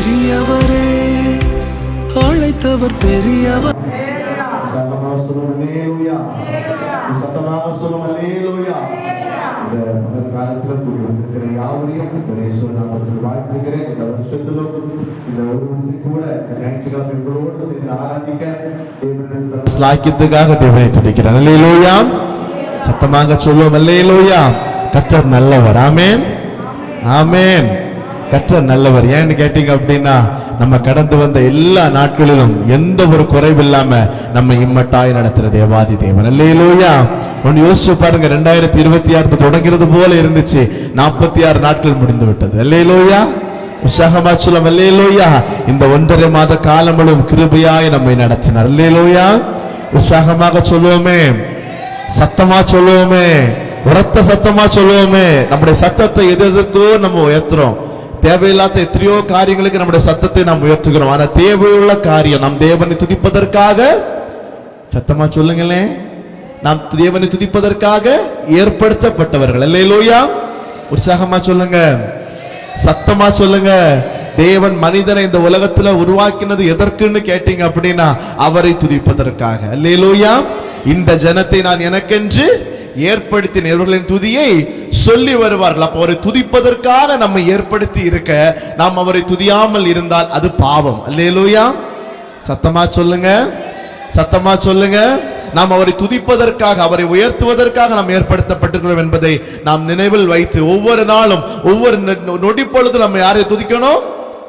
பெரியவரே, அழைத்தவர் பெரியவர். வாழ்த்துகிறேன். இந்த வருஷத்திலும் இந்த ஒரு கூட ஞாயிற்றுக்கிழமை எங்களோடு சேர்ந்து ஆராதிக்க ஸ்லாக்கியத்துக்காக தேவனை துதிக்கிறேன். அல்லேலூயா. சத்தமாக சொல்லுவோம் அல்லேலூயா. கர்த்தர் நல்லவர். ஆமென், ஆமென். கர்த்தர் நல்லவர். ஏன்னு கேட்டீங்க அப்படின்னா, நம்ம கடந்து வந்த எல்லா நாட்களிலும் எந்த ஒரு குறைவில்லாம நம்ம இம்மட்டாய் நடத்துற தேவாதி தேவன். அல்லேலூயா. ஒன்னு யோசிச்சு பாருங்க, 2026 தொடங்கிறது போல இருந்துச்சு, 46 நாட்கள் முடிந்து விட்டது. அல்லேலூயா. உற்சாகமா சொல்லும் அல்லேலூயா. இந்த 1.5 மாத காலமும் கிருபையாய் நம்மை நடத்தினார். அல்லேலூயா. உற்சாகமாக சொல்லுவோமே, சத்தமா சொல்லுவோமே, உரத்த சத்தமா சொல்லுவோமே. நம்முடைய சத்தத்தை எதற்கோ நம்ம உயர்த்துறோம். தேவையில்லாத எத்தனையோ காரியங்களுக்கு நம்முடைய சத்தத்தை நாம் உயர்த்துகிறோம். ஆனா தேவையுள்ள காரியம் நம் தேவனை துதிப்பதற்காக, சத்தமா சொல்லுங்களேன், நாம் தேவனை துதிப்பதற்காக ஏற்படுத்தப்பட்டவர்கள். அல்லேலூயா. உற்சாகமா சொல்லுங்க, சத்தமா சொல்லுங்க. தேவன் மனிதனை இந்த உலகத்துல உருவாக்கினது எதற்குன்னு கேட்டீங்க அப்படின்னா, அவரை துதிப்பதற்காக. அல்லேலூயா. இந்த ஜனத்தை நான் எனக்கென்று ஏற்படுத்தின இவர்களின் துதியை சொல்லி வருவார்கள். அப்ப அவரை துதிப்பதற்காக நம்மை ஏற்படுத்தி இருக்க, நாம் அவரை துதியாமல் இருந்தால் அது பாவம். அல்லேலூயா. சத்தமா சொல்லுங்க, சத்தமா சொல்லுங்க. நாம் அவரை துதிப்பதற்காக, அவரை உயர்த்துவதற்காக நாம் ஏற்படுத்தப்பட்டிருக்கிறோம் என்பதை நாம் நினைவில் வைத்து ஒவ்வொரு நாளும் ஒவ்வொரு நொடி பொழுதும் நம்ம யாரை துதிக்கணும்?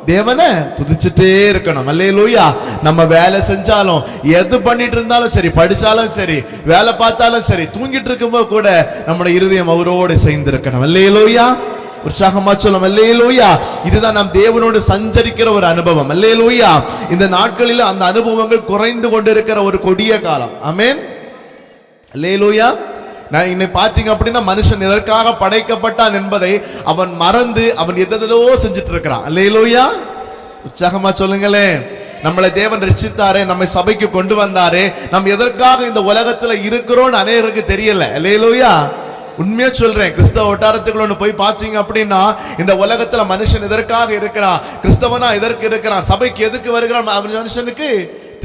தேவனை துதிச்சுட்டே இருக்கணும். அல்லேலூயா. நம்ம வேலை செஞ்சாலும், எது பண்ணிட்டு இருந்தாலும் சரி, படிச்சாலும் சரி, வேலை பார்த்தாலும் சரி, தூங்கிட்டு இருக்கும்போது கூட நம்முடைய இருதயம் அவரோடு சேர்ந்திருக்கணும். அல்லேலூயா. உற்சாகமா சொல்லும் அல்லேலூயா. இதுதான் நாம் தேவனோடு சஞ்சரிக்கிற ஒரு அனுபவம். அல்லேலூயா. இந்த நாட்களில் அந்த அனுபவங்கள் குறைந்து கொண்டிருக்கிற ஒரு கொடிய காலம். ஆமென். அல்லேலூயா. நான் இன்னைக்கு பாத்தீங்க அப்படின்னா, மனுஷன் எதற்காக படைக்கப்பட்டான் என்பதை அவன் மறந்து அவன் எதோ செஞ்சுட்டு இருக்கிறான். அல்லேலூயா. உற்சாகமா சொல்லுங்களே. நம்மளை தேவன் ரட்சித்தாரே, நம்மை சபைக்கு கொண்டு வந்தாரே, நம்ம எதற்காக இந்த உலகத்துல இருக்கிறோம்னு அநேகருக்கு தெரியல. அல்லேலூயா. உண்மையா சொல்றேன், கிறிஸ்தவ வட்டாரத்துக்குள்ள போய் பாத்தீங்க அப்படின்னா, இந்த உலகத்துல மனுஷன் எதற்காக இருக்கிறான், கிறிஸ்தவனா எதற்கு இருக்கிறான், சபைக்கு எதுக்கு வருகிறான், மனுஷனுக்கு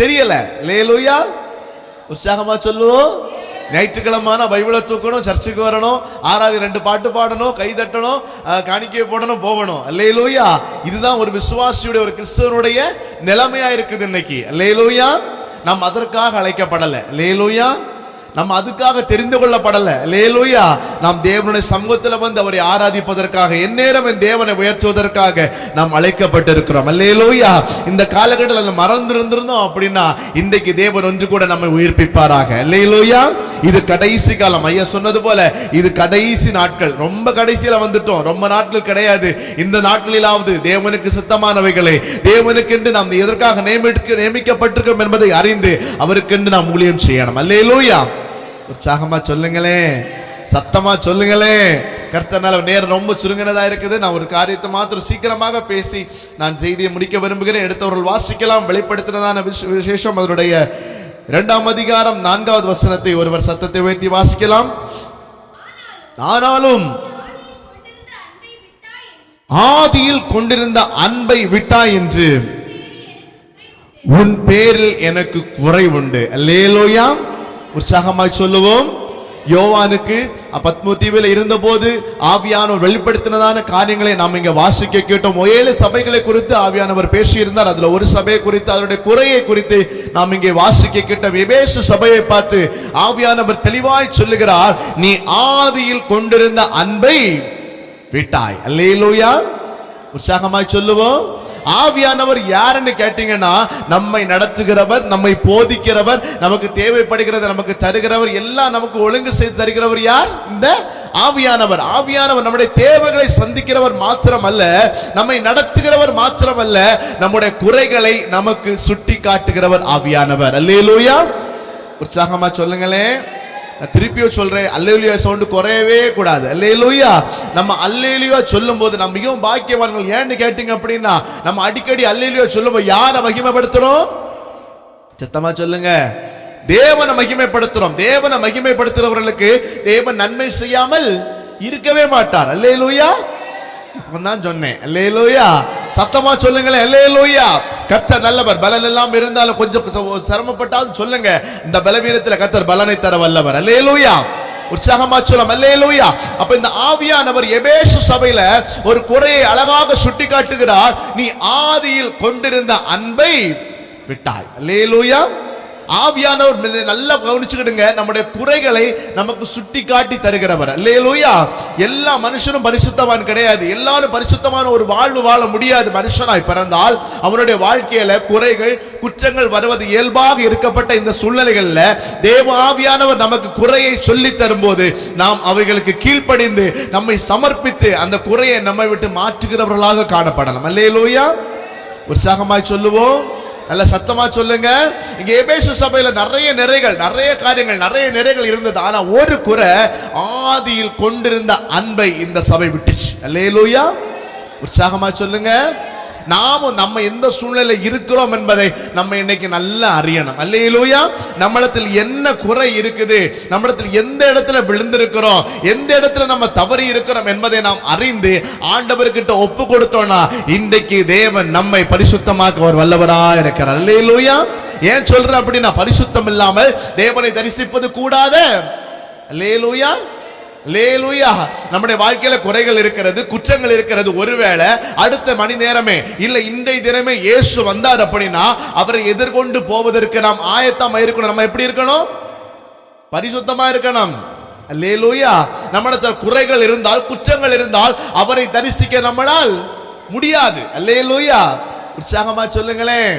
தெரியல. அல்லேலூயா. உற்சாகமா சொல்லுவோம். ஞாயிற்றுக்கிழமான பைபிளை தூக்கணும், சர்ச்சுக்கு வரணும், ஆராதி 2 பாட்டு பாடணும், கை தட்டணும், காணிக்கை போடணும், போகணும். அல்லேலூயா. இதுதான் ஒரு விசுவாசியுடைய, ஒரு கிறிஸ்தவனுடைய நிலைமையா இருக்குது இன்னைக்கு. அல்லேலூயா. நாம் அதற்காக அழைக்கப்படல. அல்லேலூயா. நம்ம அதுக்காக தெரிந்து கொள்ளப்படல. அல்லேலூயா. நாம் தேவனுடைய சமூகத்தில் வந்து அவரை ஆராதிப்பதற்காக, எந்நேரம் என் தேவனை உயர்த்துவதற்காக நாம் அழைக்கப்பட்டிருக்கிறோம். அல்லேலூயா. இந்த காலகட்டத்தில் மறந்து இருந்திருந்தோம் அப்படின்னா, இன்றைக்கு தேவன் ஒன்று கூட நம்மை உயிர்ப்பிப்பாராக. அல்லேலூயா. இது கடைசி காலம். ஐயா சொன்னது போல இது கடைசி நாட்கள். ரொம்ப கடைசியில வந்துட்டோம். ரொம்ப நாட்கள் கிடையாது. இந்த நாட்களிலாவது தேவனுக்கு சுத்தமானவைகளை, தேவனுக்கென்று நாம் எதற்காக நியமிக்கப்பட்டிருக்கோம் என்பதை அறிந்து அவருக்கென்று நாம் ஊழியம் செய்யணும். அல்லேலூயா. உற்சாகமா சொல்லுங்களே, சத்தமா சொல்லுங்களே. கர்த்தனால நேரம் ரொம்ப சுருங்கினதா இருக்குது. நான் ஒரு காரியத்தை மாத்திரம் சீக்கிரமாக பேசி நான் செய்தியை முடிக்க விரும்புகிறேன். எடுத்தவர்கள் வாசிக்கலாம். வெளிப்படுத்தினதான விசேஷம் அதனுடைய 2ஆம் அதிகாரம் 4வது வசனத்தை ஒருவர் சத்தத்தை உயர்த்தி வாசிக்கலாம். ஆனாலும் ஆதியில் கொண்டிருந்த அன்பை விட்டாய் என்று உன் பேரில் எனக்கு குறை உண்டு. அல்லேலூயா. உற்சாகமாய் சொல்லுவோம். யோவானுக்கு பத்மு தீவில் இருந்த போது ஆவியானவர் வெளிப்படுத்தினதான காரியங்களை நாம் இங்க வாசிக்க கேட்டோம். 7 சபைகளை குறித்து ஆவியானவர் பேசியிருந்தார். அதுல ஒரு சபையை குறித்து, அதனுடைய குறையை குறித்து நாம் இங்கே வாசிக்க கேட்டோம். எபேசு சபையை பார்த்து ஆவியானவர் தெளிவாய் சொல்லுகிறார், நீ ஆதியில் கொண்டிருந்த அன்பை விட்டாய். அல்லேலூயா. உற்சாகமாய் சொல்லுவோம். ஆவியானவர் யாருன்னு கேட்டீங்கன்னா, நம்மை நடத்துகிறவர், நம்மை போதிக்கிறவர், நமக்கு தேவைப்படுகிறது நமக்கு தருகிறவர், எல்லாம் நமக்கு ஒழுங்கு செய்து தருகிறவர் யார்? இந்த ஆவியானவர். ஆவியானவர் நம்முடைய தேவைகளை சந்திக்கிறவர் மாத்திரமல்ல, நம்மை நடத்துகிறவர் மாத்திரமல்ல, நம்முடைய குறைகளை நமக்கு சுட்டி காட்டுகிறவர் ஆவியானவர். அல்லேலூயா. உற்சாகமா சொல்லுங்களேன். நான் திருப்பியும் சொல்றேன், அல்லேலூயா சவுண்ட் குறையவே கூடாது. அல்லேலூயா. நம்ம அல்லேலூயா சொல்லும் போது நம்ம மிகவும் பாக்கியவான்கள். ஏன்னு கேட்டீங்க அப்படின்னா, நம்ம அடிக்கடி அல்லேலூயா சொல்லும்போது யாரை மகிமைப்படுத்துறோம்? சத்தமா சொல்லுங்க. தேவனை மகிமைப்படுத்துறோம். தேவனை மகிமைப்படுத்துறவர்களுக்கு தேவன் நன்மை செய்யாமல் இருக்கவே மாட்டார். அல்லேலூயா. இப்பதான் சொன்னேன். அல்லேலூயா. சத்தமா சொல்லுங்களேன், அல்லேலூயா. கர்த்தர் நல்லவர். பலன் எல்லாம் இருந்தாலும் கொஞ்சம் சிரமப்பட்டாலும் சொல்லுங்க, இந்த பலவீனத்தில் கர்த்தர் பலனை தர வல்லவர். அல்லேலூயா. உற்சாகமா சொல்லலாம், அல்லேலூயா. அப்ப இந்த ஆவியானவர் எபேசு சபையில ஒரு குறையை அழகாக சுட்டி காட்டுகிறார். நீ ஆதியில் கொண்டிருந்த அன்பை விட்டாய். அல்லேலூயா. ஆவியானவர் நல்லா கவனிச்சுக்கிடுங்க, நம்முடைய குறைகளை நமக்கு சுட்டி காட்டி தருகிறவர். அல்லேலூயா. எல்லா மனுஷனும் பரிசுத்தவான் கிடையாது. எல்லாரும் பரிசுத்தமான ஒரு வாழ்வு வாழ முடியாது. மனுஷனாய் பிறந்தால் அவனுடைய வாழ்க்கையில குறைகள் குற்றங்கள் வருவது இயல்பாக இருக்கப்பட்ட இந்த சூழ்நிலைகள்ல தேவ ஆவியானவர் நமக்கு குறையை சொல்லி தரும்போது நாம் அவைகளுக்கு கீழ்ப்படிந்து நம்மை சமர்ப்பித்து அந்த குறையை நம்மை விட்டு மாற்றுகிறவர்களாக காணப்படலாம். அல்லேலூயா. உற்சாகமாய் சொல்லுவோம், நல்ல சத்தமா சொல்லுங்க. இங்க எபேசு சபையில நிறைய நிறைகள், நிறைய காரியங்கள், நிறைய நிறைகள் இருந்தது. ஆனா ஒரு குறை, ஆதியில் கொண்டிருந்த அன்பை இந்த சபை விட்டுச்சு. அல்லேலூயா. உற்சாகமா சொல்லுங்க. நாமும் நம்ம எந்த சூழ்நிலை இருக்கிறோம் என்பதை நம்ம இன்னைக்கு நல்லா அறியணும். அல்லேலூயா. நம்மிடத்தில் என்ன குறை இருக்குது, நம்மிடத்தில் எந்த இடத்துல விழுந்திருக்கிறோம், எந்த இடத்துல நம்ம தவறி இருக்கிறோம் என்பதை நாம் அறிந்து ஆண்டவர்கிட்ட ஒப்பு கொடுத்தோம்னா இன்றைக்கு தேவன் நம்மை பரிசுத்தமாக்க ஒரு வல்லவரா இருக்கிறார். அல்லேலூயா. ஏன் சொல்றேன் அப்படின்னா, பரிசுத்தம் இல்லாமல் தேவனை தரிசிப்பது கூடாது. அல்லேலூயா. அல்லேலூயா. நம்முடைய வாழ்க்கையில குறைகள் இருக்கிறது, குற்றங்கள் இருக்கிறது. ஒருவேளை அடுத்த மணி நேரமே இல்ல இன்றைய தினமே இயேசு வந்தார் அப்படின்னா அவரை எதிர்கொண்டு போவதற்கு நாம் ஆயத்தமா இருக்கணும். நம்ம எப்படி இருக்கணும்? பரிசுத்தமா இருக்கணும். அல்லேலூயா. நம்மிடத்தில் குறைகள் இருந்தால், குற்றங்கள் இருந்தால் அவரை தரிசிக்க நம்மளால் முடியாது. அல்லேலூயா. உற்சாகமா சொல்லுங்களேன்.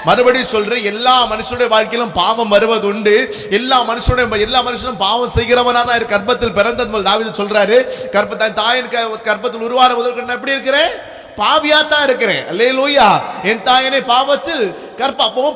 மறுபடியும் சொல்றேன், எல்லா மனுஷனுடைய வாழ்க்கையிலும் பாவம் வருவது உண்டு. எல்லா மனுஷனும் பாவம் செய்கிறவனா தான் இருக்கு. கர்ப்பத்தில் பிறந்தது முதல் தாவீது சொல்றாரு, தாயின் கர்ப்பத்தில் உருவான முதல் எப்படி இருக்கிறேன்? பாவியாத்தான் இருக்கிறேன். அல்லேலூயா. என் தாயனை பாவத்தில்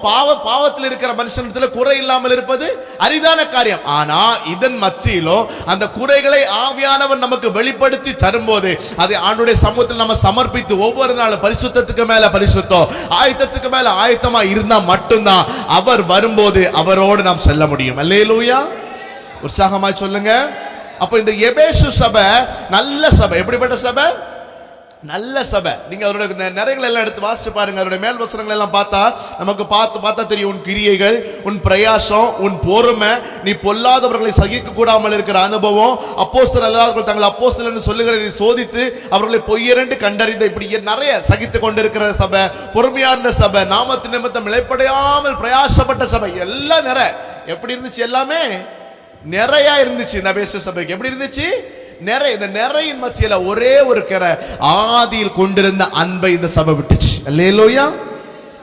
பாவத்தில் இருக்கிற மனுஷனத்துல குறை இல்லாமல் இருப்பது அரிதான காரியம். ஆனா இதன் மத்தியிலோ அந்த குறைகளை ஆவியானவர் நமக்கு வெளிப்படுத்தி தரும்போது அதை ஆண்டவருடைய சமூகத்தில் நம்ம சமர்ப்பித்து ஒவ்வொரு நாளும் பரிசுத்தத்துக்கு மேல பரிசுத்தம், ஆயத்தத்துக்கு மேல ஆயத்தமா இருந்தா மட்டும்தான் அவர் வரும்போது அவரோடு நாம் செல்ல முடியும். அல்லேலூயா. உற்சாகமா சொல்லுங்க. அப்ப இந்த எபேசு சபை நல்ல சபை. எப்படிப்பட்ட சபை? நல்ல சபை. நீங்க அவருடைய நிறைகளை எல்லாம் எடுத்து வாசிச்சு பாருங்க. அவருடைய மேல் வசனங்கள் எல்லாம் பார்த்தா நமக்கு பார்த்தா தெரியும். உன் கிரியைகள், உன் பிரயாசம், உன் பொறுமை, நீ பொல்லாதவர்களை சகிக்க கூடாமல் இருக்கிற அனுபவம், அப்போஸ்தலர் அல்லாதவர்கள் தங்கள் அப்போஸ்தலர் என்று சொல்லுகிறதை சோதித்து அவர்களை பொய்யரென்று கண்டறிந்த இப்படி நிறைய சகித்து கொண்டிருக்கிற சபை, பொறுமையா இருந்த சபை, நாமத்தின் நிமித்தம் இளைப்படையாமல் பிரயாசப்பட்ட சபை. எல்லாம் எப்படி இருந்துச்சு? எல்லாமே நிறைய இருந்துச்சு. இந்த எபேசு சபைக்கு எப்படி இருந்துச்சு? இந்த நிறையின் மத்தியில ஒரே ஒரு கரை, ஆதியில் கொண்டிருந்த அன்பை இந்த சபை விட்டுச்சு. அல்லேலூயா.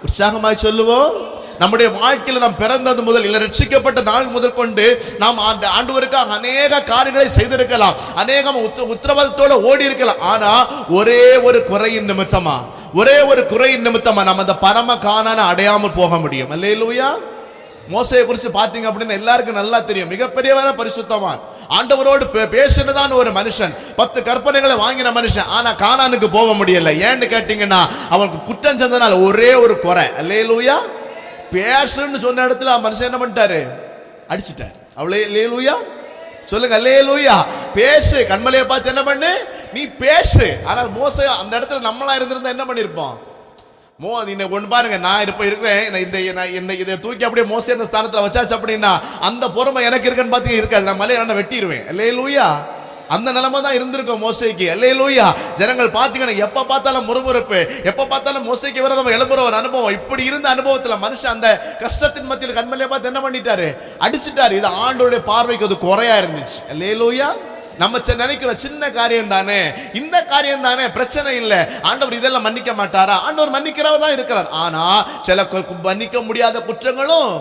உற்சாகமாய் சொல்லுவோம். நம்முடைய வாழ்க்கையில நாம் பிறந்தது முதல் இல்ல ரட்சிக்கப்பட்ட நாள் முதல் கொண்டு நாம் ஆண்டவருக்காக அநேக காரியங்களை செய்திருக்கலாம், அநேகம் உத்தரவாதத்தோட ஓடி இருக்கலாம். ஆனா ஒரே ஒரு குறையின் நிமித்தமா நம்ம அந்த பரம காணான அடையாமல் போக முடியும். அல்லேலூயா. மோசையை குறித்து பார்த்தீங்க அப்படின்னா எல்லாருக்கும் நல்லா தெரியும். மிகப்பெரியவர பரிசுத்தவான், ஆண்டவரோடு பேசினதான் ஒரு மனுஷன், 10 கற்பனைகளை வாங்கின மனுஷன். ஆனா கானானுக்கு போக முடியல. ஏன்னு கேட்டீங்கன்னா அவனுக்கு குற்றம் செஞ்சனால ஒரே ஒரு குறை. அல்லேலூயா. பேசுன்னு சொன்ன இடத்துல மனுஷன் என்ன பண்ணிட்டாரு? அடிச்சிட்டாரு. அவளே அல்லேலூயா சொல்லுங்க. அல்லேலூயா. பேசு, கண்மலையை பார்த்து என்ன பண்ணு? நீ பேசு. ஆனா மோசே அந்த இடத்துல நம்மளா இருந்திருந்தா என்ன பண்ணிருப்போம்? ஒன்று பாருங்க, நான் இருக்கிறேன் இதை தூக்கி அப்படியே மோசே அந்த ஸ்தானத்தில் வச்சாச்சு அப்படின்னா அந்த பொறுமை எனக்கு இருக்குன்னு பார்த்தீங்க இருக்காது. நான் மலையை வெட்டிடுவேன். அல்லேலூயா. அந்த நிலைமை தான் இருந்திருக்கும் மோசேக்கு. அல்லேலூயா. ஜனங்கள் பார்த்தீங்கன்னா எப்ப பார்த்தாலும் முறுமுறுப்பு, எப்ப பார்த்தாலும் மோசேக்கு விரதம் எழுப்புற ஒரு அனுபவம். இப்படி இருந்த அனுபவத்துல மனுஷன் அந்த கஷ்டத்தின் மத்தியில் கண்மலையை பார்த்து என்ன பண்ணிட்டாரு? அடிச்சுட்டாரு. இது ஆண்டவருடைய பார்வைக்கு அது குறையா இருந்துச்சு. அல்லேலூயா. நம்ம நினைக்கிற சின்ன காரியம் தானே, இந்த காரியம் தானே, பிரச்சனை இல்லை, ஆண்டவர் இதெல்லாம் மன்னிக்க மாட்டாரா? ஆண்டவர் மன்னிக்கிறவ தான் இருக்கிறார். ஆனா சில மன்னிக்க முடியாத குற்றங்களும்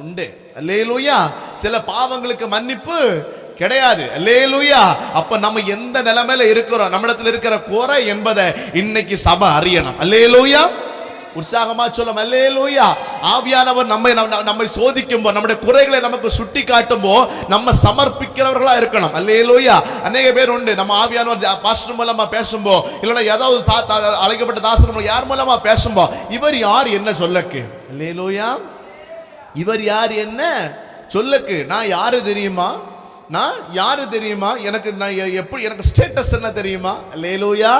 உண்டு. அல்லேலூயா. சில பாவங்களுக்கு மன்னிப்பு கிடையாது. அல்லேலூயா. அப்ப நம்ம எந்த நிலைமையில இருக்கிறோம், நம்மிடத்தில் இருக்கிற குறை என்பதை இன்னைக்கு சபை அறியணும். அல்லேலூயா. உற்சாகமா சொல்லும். அல்லேலூயா. ஆவியானவர் நம்மை சோதிக்கும் போது, நம்முடைய குறைகளை நமக்கு சுட்டி காட்டும் போது நம்ம சமர்ப்பிக்கிறவர்களா இருக்கணும். அல்லேலூயா. அநேக பேர் உண்டு, நம்ம ஆவியானவர் பாஸ்டர் மூலமா பேசும்போ இல்லைன்னா ஏதாவது அழைக்கப்பட்ட தாசர் யார் மூலமா பேசும்போ இவர் யார் என்ன சொல்லக்கு? அல்லேலூயா. இவர் யார் என்ன சொல்லக்கு? நான் யாரு தெரியுமா? எனக்கு ஸ்டேட்டஸ் என்ன தெரியுமா? அல்லேலூயா.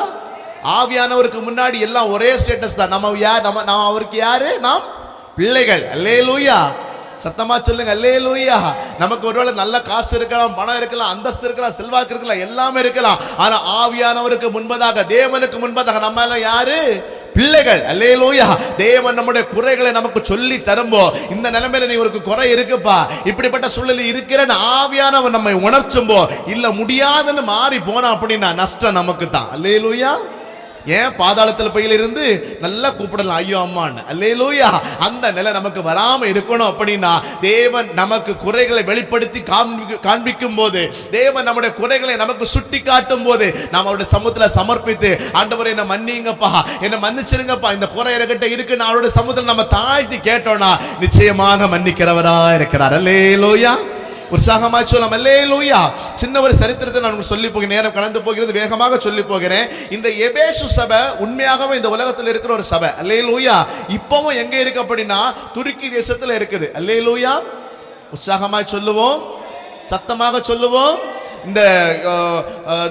ஆவியானவருக்கு முன்னாடி எல்லாம் ஒரே ஸ்டேட்டஸ் தான். நம்ம யார்? நம்ம அவருக்கு யாரு? நாம் பிள்ளைகள். அல்லேலூயா. சத்தமா சொல்லுங்க அல்லேலூயா. நமக்கு ஒருவேளை நல்ல காசு இருக்கலாம், பணம் இருக்கலாம், அந்தஸ்து இருக்கலாம், செல்வாக்கு இருக்கலாம், எல்லாமே இருக்கலாம். ஆனா ஆவியானவருக்கு முன்பதாக, தேவனுக்கு முன்பதாக நம்ம எல்லாம் யாரு? பிள்ளைகள். அல்லேலூயா. தேவன் நம்முடைய குறைகளை நமக்கு சொல்லி தரும்போ, இந்த நிலைமையில நீ ஒரு குறை இருக்குப்பா, இப்படிப்பட்ட சூழலில் இருக்கிறன்னு ஆவியானவர் நம்மை உணர்ச்சும்போ, இல்ல முடியாதுன்னு மாறி போனா அப்படின்னா நஷ்டம் நமக்கு தான். அல்லேலூயா. ஏன்? பாதாளத்தில் பையில இருந்து நல்லா கூப்பிடலாம் ஐயோ அம்மான்னு. அல்லேலூயா. அந்த நிலை நமக்கு வராம இருக்கணும் அப்படின்னா தேவன் நமக்கு குறைகளை வெளிப்படுத்தி காண்பிக்கும் போது, தேவன் நம்முடைய குறைகளை நமக்கு சுட்டி காட்டும் போது நாம் அவருடைய சமூகத்தில் சமர்ப்பித்து, ஆண்டவரே என்ன மன்னிங்கப்பா, என்ன மன்னிச்சிருங்கப்பா, இந்த குறை என்கிட்ட இருக்குன்னு அவருடைய சமூகத்தில் நம்ம தாழ்த்தி கேட்டோம்னா நிச்சயமாக மன்னிக்கிறவரா இருக்கிறார். அல்லேலூயா. உற்சாகமாய் சொல்லலாம் அல்லேலூயா. சின்ன ஒரு சரித்திரத்தை நான் சொல்லி போகிறேன், நேரம் கடந்து போகிறது, வேகமாக சொல்லி போகிறேன். இந்த எபேசு சபை உண்மையாகவே இந்த உலகத்தில் இருக்கிற ஒரு சபை. அல்லேலூயா. இப்பவும் எங்க இருக்கு அப்படின்னா துருக்கி தேசத்தில் இருக்குது. அல்லேலூயா. உற்சாகமாய் சொல்லுவோம், சத்தமாக சொல்லுவோம். இந்த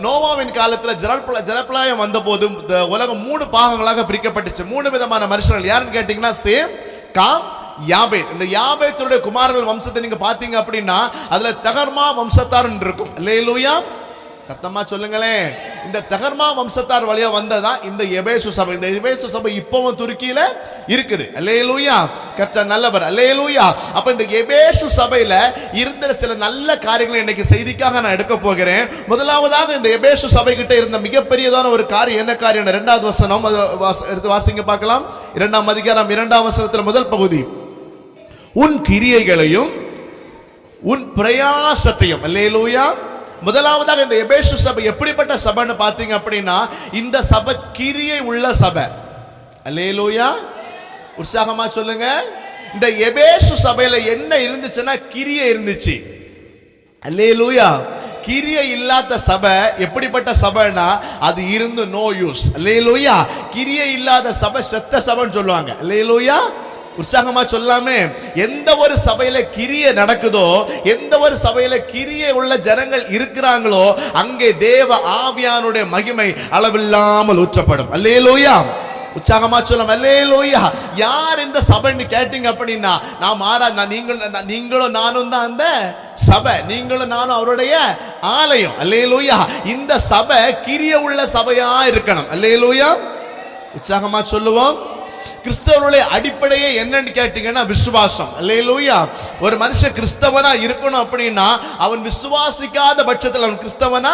நோவாவின் காலத்தில் ஜலப்பிரளயம் வந்த போது உலகம் 3 பாகங்களாக பிரிக்கப்பட்டுச்சு. 3 விதமான மனுஷர்கள். யாருன்னு கேட்டீங்கன்னா சேம், காம், யாபேத். இந்த யாபேத்துடைய குமாரர்கள் வம்சத்தை நீங்க பாத்தீங்க அப்படின்னா அதுல தகர்மா வம்சத்தார் இருக்கும். அல்லேலூயா. சத்தமா சொல்லுங்களேன். இந்த தகர்மா வம்சத்தார் வழியா வந்ததா இந்த எபேசு சபை. இந்த எபேசு சபை இப்பவும் துருக்கியில இருக்குது. அல்லேலூயா. கர்த்தர் நல்லவர். அல்லேலூயா. அப்ப இந்த எபேசு சபையில இருந்த சில நல்ல காரியங்களை இன்னைக்கு செய்திக்காக நான் எடுக்க போகிறேன். முதலாவதாக இந்த எபேசு சபை கிட்ட இருந்த மிகப்பெரியதான ஒரு காரியம் என்ன காரியம்? 2வது வசனம் எடுத்து வாசிங்க பார்க்கலாம். 2ஆம் அதிகாரம் 2ஆம் வசனத்துல முதல் பகுதி, உன் கிரியைகளையும் உன் பிரயாசத்தையும். அல்லேலூயா. முதலாவதாக இந்த எபேசு சபை எப்படிப்பட்ட சபைன்னு பாத்தீங்க அப்படின்னா இந்த சபை கிரியை உள்ள சபை. அல்லேலூயா. உற்சாகமா சொல்லுங்க. இந்த எபேசு சபையில என்ன இருந்துச்சுன்னா கிரியை இருந்துச்சு. அல்லேலூயா. கிரியை இல்லாத சபை எப்படிப்பட்ட சபைனா அது இருந்து நோ யூஸ். அல்லேலூயா. கிரியை இல்லாத சபை செத்த சபைன்னு சொல்லுவாங்க. அல்லேலூயா. உற்சாகமா சொல்லாமே. எந்த ஒரு சபையில கிரியை நடக்குதோ, எந்த ஒரு சபையில கிரியை உள்ள ஜனங்கள் இருக்கிறாங்களோ அங்கே தேவ ஆவியானுடைய மகிமை அளவில்லாமல் ஊற்றப்படும். அல்லேலூயா. உற்சாகமா சொல்லும் அல்லேலூயா. யார் இந்த சபைன்னு கேட்டீங்க அப்படின்னா நீங்களும் நானும் தான் அந்த சபை, நீங்களும் நானும் அவருடைய ஆலயம். அல்லேலூயா. இந்த சபை கிரியை உள்ள சபையா இருக்கணும். அல்லேலூயா. உற்சாகமா சொல்லுவோம். கிறிஸ்தவனுடைய அடிப்படையே என்னன்னு கேட்டீங்கன்னா விசுவாசம். அல்லேலூயா. ஒரு மனுஷன் கிறிஸ்தவனா இருக்கணும் அப்படின்னா அவன் விசுவாசிக்காத பட்சத்தில் அவன் கிறிஸ்தவனா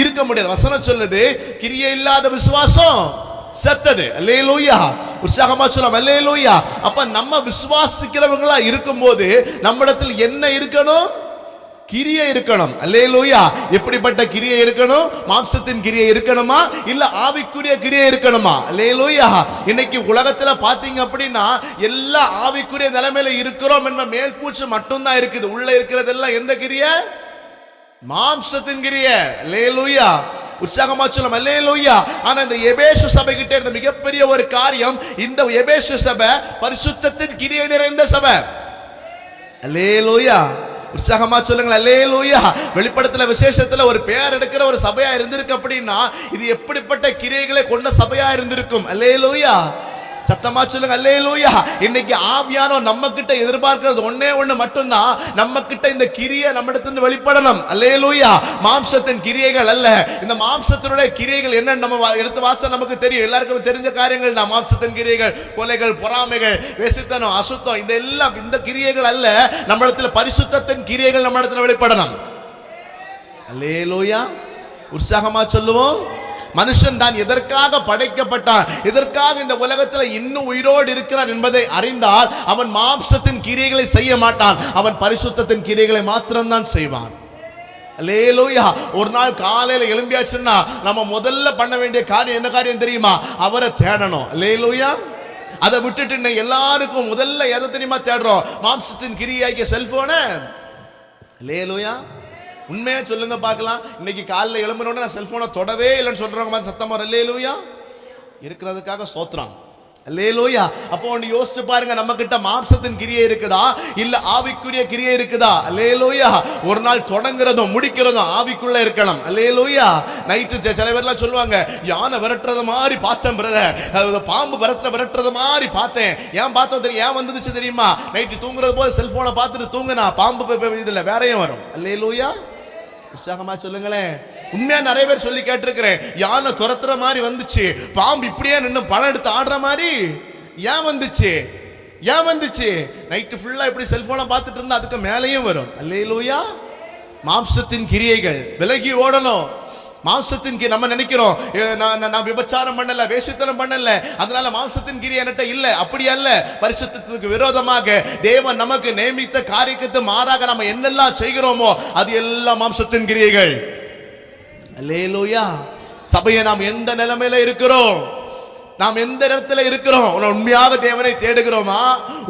இருக்க முடியாது. வசனம் சொல்லுது கிரியை இல்லாத விசுவாசம் செத்தது. அல்லேலூயா. உற்சாகமா சொல்லலாம் அல்லேலூயா. அப்ப நம்ம விசுவாசிக்கிறவங்களா இருக்கும்போது நம்மிடத்தில் என்ன இருக்கணும்? கிரியை இருக்கணும். அல்லேலூயா. எப்படிப்பட்ட கிரியை இருக்கணும்? மாம்சத்தின் கிரியை இருக்கணுமா இல்ல ஆவிக்குரிய கிரியை இருக்கணுமா? அல்லேலூயா. இன்னைக்கு உலகத்துல பாத்தீங்க அப்படின்னா எல்லா ஆவிக்குரிய நிலைமையில இருக்கிறோம் என்ற மேல் பூச்சு மட்டும்தான் இருக்குது. உள்ள இருக்கிறதெல்லாம் எந்த கிரியை? மாம்சத்தின் கிரியை. அல்லேலூயா. உற்சாகமா சொல்லும் அல்லேலூயா. ஆனா இந்த எபேசு சபை கிட்ட இருந்த மிகப்பெரிய ஒரு காரியம், இந்த எபேசு சபை பரிசுத்தத்தின் கிரியை நிறைந்த சபை. அல்லேலூயா. உற்சாகமா சொல்லுங்க அல்லேலூயா. வெளிப்படுத்தல விசேஷத்துல ஒரு பெயர் எடுக்கிற ஒரு சபையா இருந்திருக்கு அப்படின்னா இது எப்படிப்பட்ட கிரியைகளை கொண்ட சபையா இருந்திருக்கும். அல்லேலூயா. சத்தமா சொல்லுங்க அல்லேலூயா. இன்னைக்கு ஆவியானவர் நம்ம கிட்ட எதிர்பார்க்கிறது ஒண்ணே ஒண்ணு மட்டும்தான், நம்ம கிட்ட இந்த கிரியை நம்ம இடத்துல வெளிப்படணும். அல்லேலூயா. மாம்சத்தின் கிரியைகள் அல்ல. இந்த மாம்சத்தினுடைய கிரியைகள் என்ன நம்ம எடுத்து வாச நமக்கு தெரியும், எல்லாருக்கும் தெரிஞ்ச காரியங்கள் தான். மாம்சத்தின் கிரியைகள் கொலைகள், பொறாமைகள், வேசித்தனம், அசுத்தம், இந்த எல்லாம் இந்த கிரியைகள் அல்ல. நம்ம இடத்துல பரிசுத்தத்தின் கிரியைகள் நம்ம இடத்துல வெளிப்படணும். அல்லேலூயா. உற்சாகமா சொல்லுவோம். மனுஷன் தான் எதற்காக படைக்கப்பட்டான், எதற்காக இந்த உலகத்தில் இன்னும் உயிரோடு இருக்கிறான் என்பதை அறிந்தால் அவன் மாம்சத்தின் கிரியைகளை செய்ய மாட்டான், அவன் பரிசுத்தத்தின் கிரியைகளை மாத்திரம்தான் செய்வான். அல்லேலூயா. ஒரு நாள் காலையில எழும்பியாச்சுன்னா நம்ம முதல்ல பண்ண வேண்டிய காரியம் என்ன காரியம் தெரியுமா? அவரை தேடணும். அல்லேலூயா. அதை விட்டுட்டு எல்லாருக்கும் முதல்ல எதை தெரியுமா தேடுறோம்? மாம்சத்தின் கிரியாகிய செல்போனை. அல்லேலூயா. உண்மையா சொல்லுங்க பார்க்கலாம். இன்னைக்கு காலையில் எழும்பினோட நான் செல்போனை தொடவே இல்லைன்னு சொல்றவங்க சத்தமா அல்லேலூயா இருக்கிறதுக்காக சோத்ரான். அல்லேலூயா. அப்போ ஒன்று யோசிச்சு பாருங்க, நம்ம கிட்ட மாம்சத்தின் கிரியை இருக்குதா இல்ல ஆவிக்குரிய கிரியை இருக்குதா? அல்லேலூயா. ஒரு நாள் தொடங்குறதும் முடிக்கிறதும் ஆவிக்குள்ள இருக்கணும். அல்லேலூயா. நைட்டு சில பேர்லாம் சொல்லுவாங்க, யானை விரட்டுறது மாதிரி பார்த்தேன் பிரதர், பாம்பு விரட்டுறது மாதிரி பார்த்தேன். ஏன் பார்த்தோம் தெரியும்? ஏன் வந்துச்சு தெரியுமா? நைட்டு தூங்குறது போது செல்போனை பார்த்துட்டு தூங்குனா பாம்பு இதுல வேறையும் வரும். அல்லேலூயா. உற்சாகமா சொல்லுங்களேன். உண்மையா நிறைய பேர் சொல்லி கேட்டிருக்கிறேன், யானை துரத்துற மாதிரி வந்துச்சு, பாம்பு இப்படியே நின்று பணம் எடுத்து ஆடுற மாதிரி. ஏன் வந்துச்சு? ஏன் வந்துச்சு? நைட்டு ஃபுல்லா இப்படி செல்போனை பார்த்துட்டு இருந்தா அதுக்கு மேலேயும் வரும். அல்லேலூயா. மாம்சத்தின் கிரியைகள் விலகி ஓடணும். மாம்சத்தின் நம்ம நினைக்கிறோம், நான் விபச்சாரம் பண்ணல, வேசித்தனம் பண்ணல, அதனால மாம்சத்தின் கிரியை என்கிட்ட இல்ல. அப்படி அல்ல. பரிசுத்தத்துக்கு விரோதமாக தேவன் நமக்கு நியமித்த காரியத்துக்கு மாறாக நம்ம என்னெல்லாம் செய்கிறோமோ அது எல்லாம் மாம்சத்தின் கிரியைகள். அல்லேலூயா. சபையை நாம் எந்த நிலைமையில இருக்கிறோம், நாம் எந்த இடத்துல இருக்கிறோம், உண்மையாக தேவனை தேடுகிறோமா,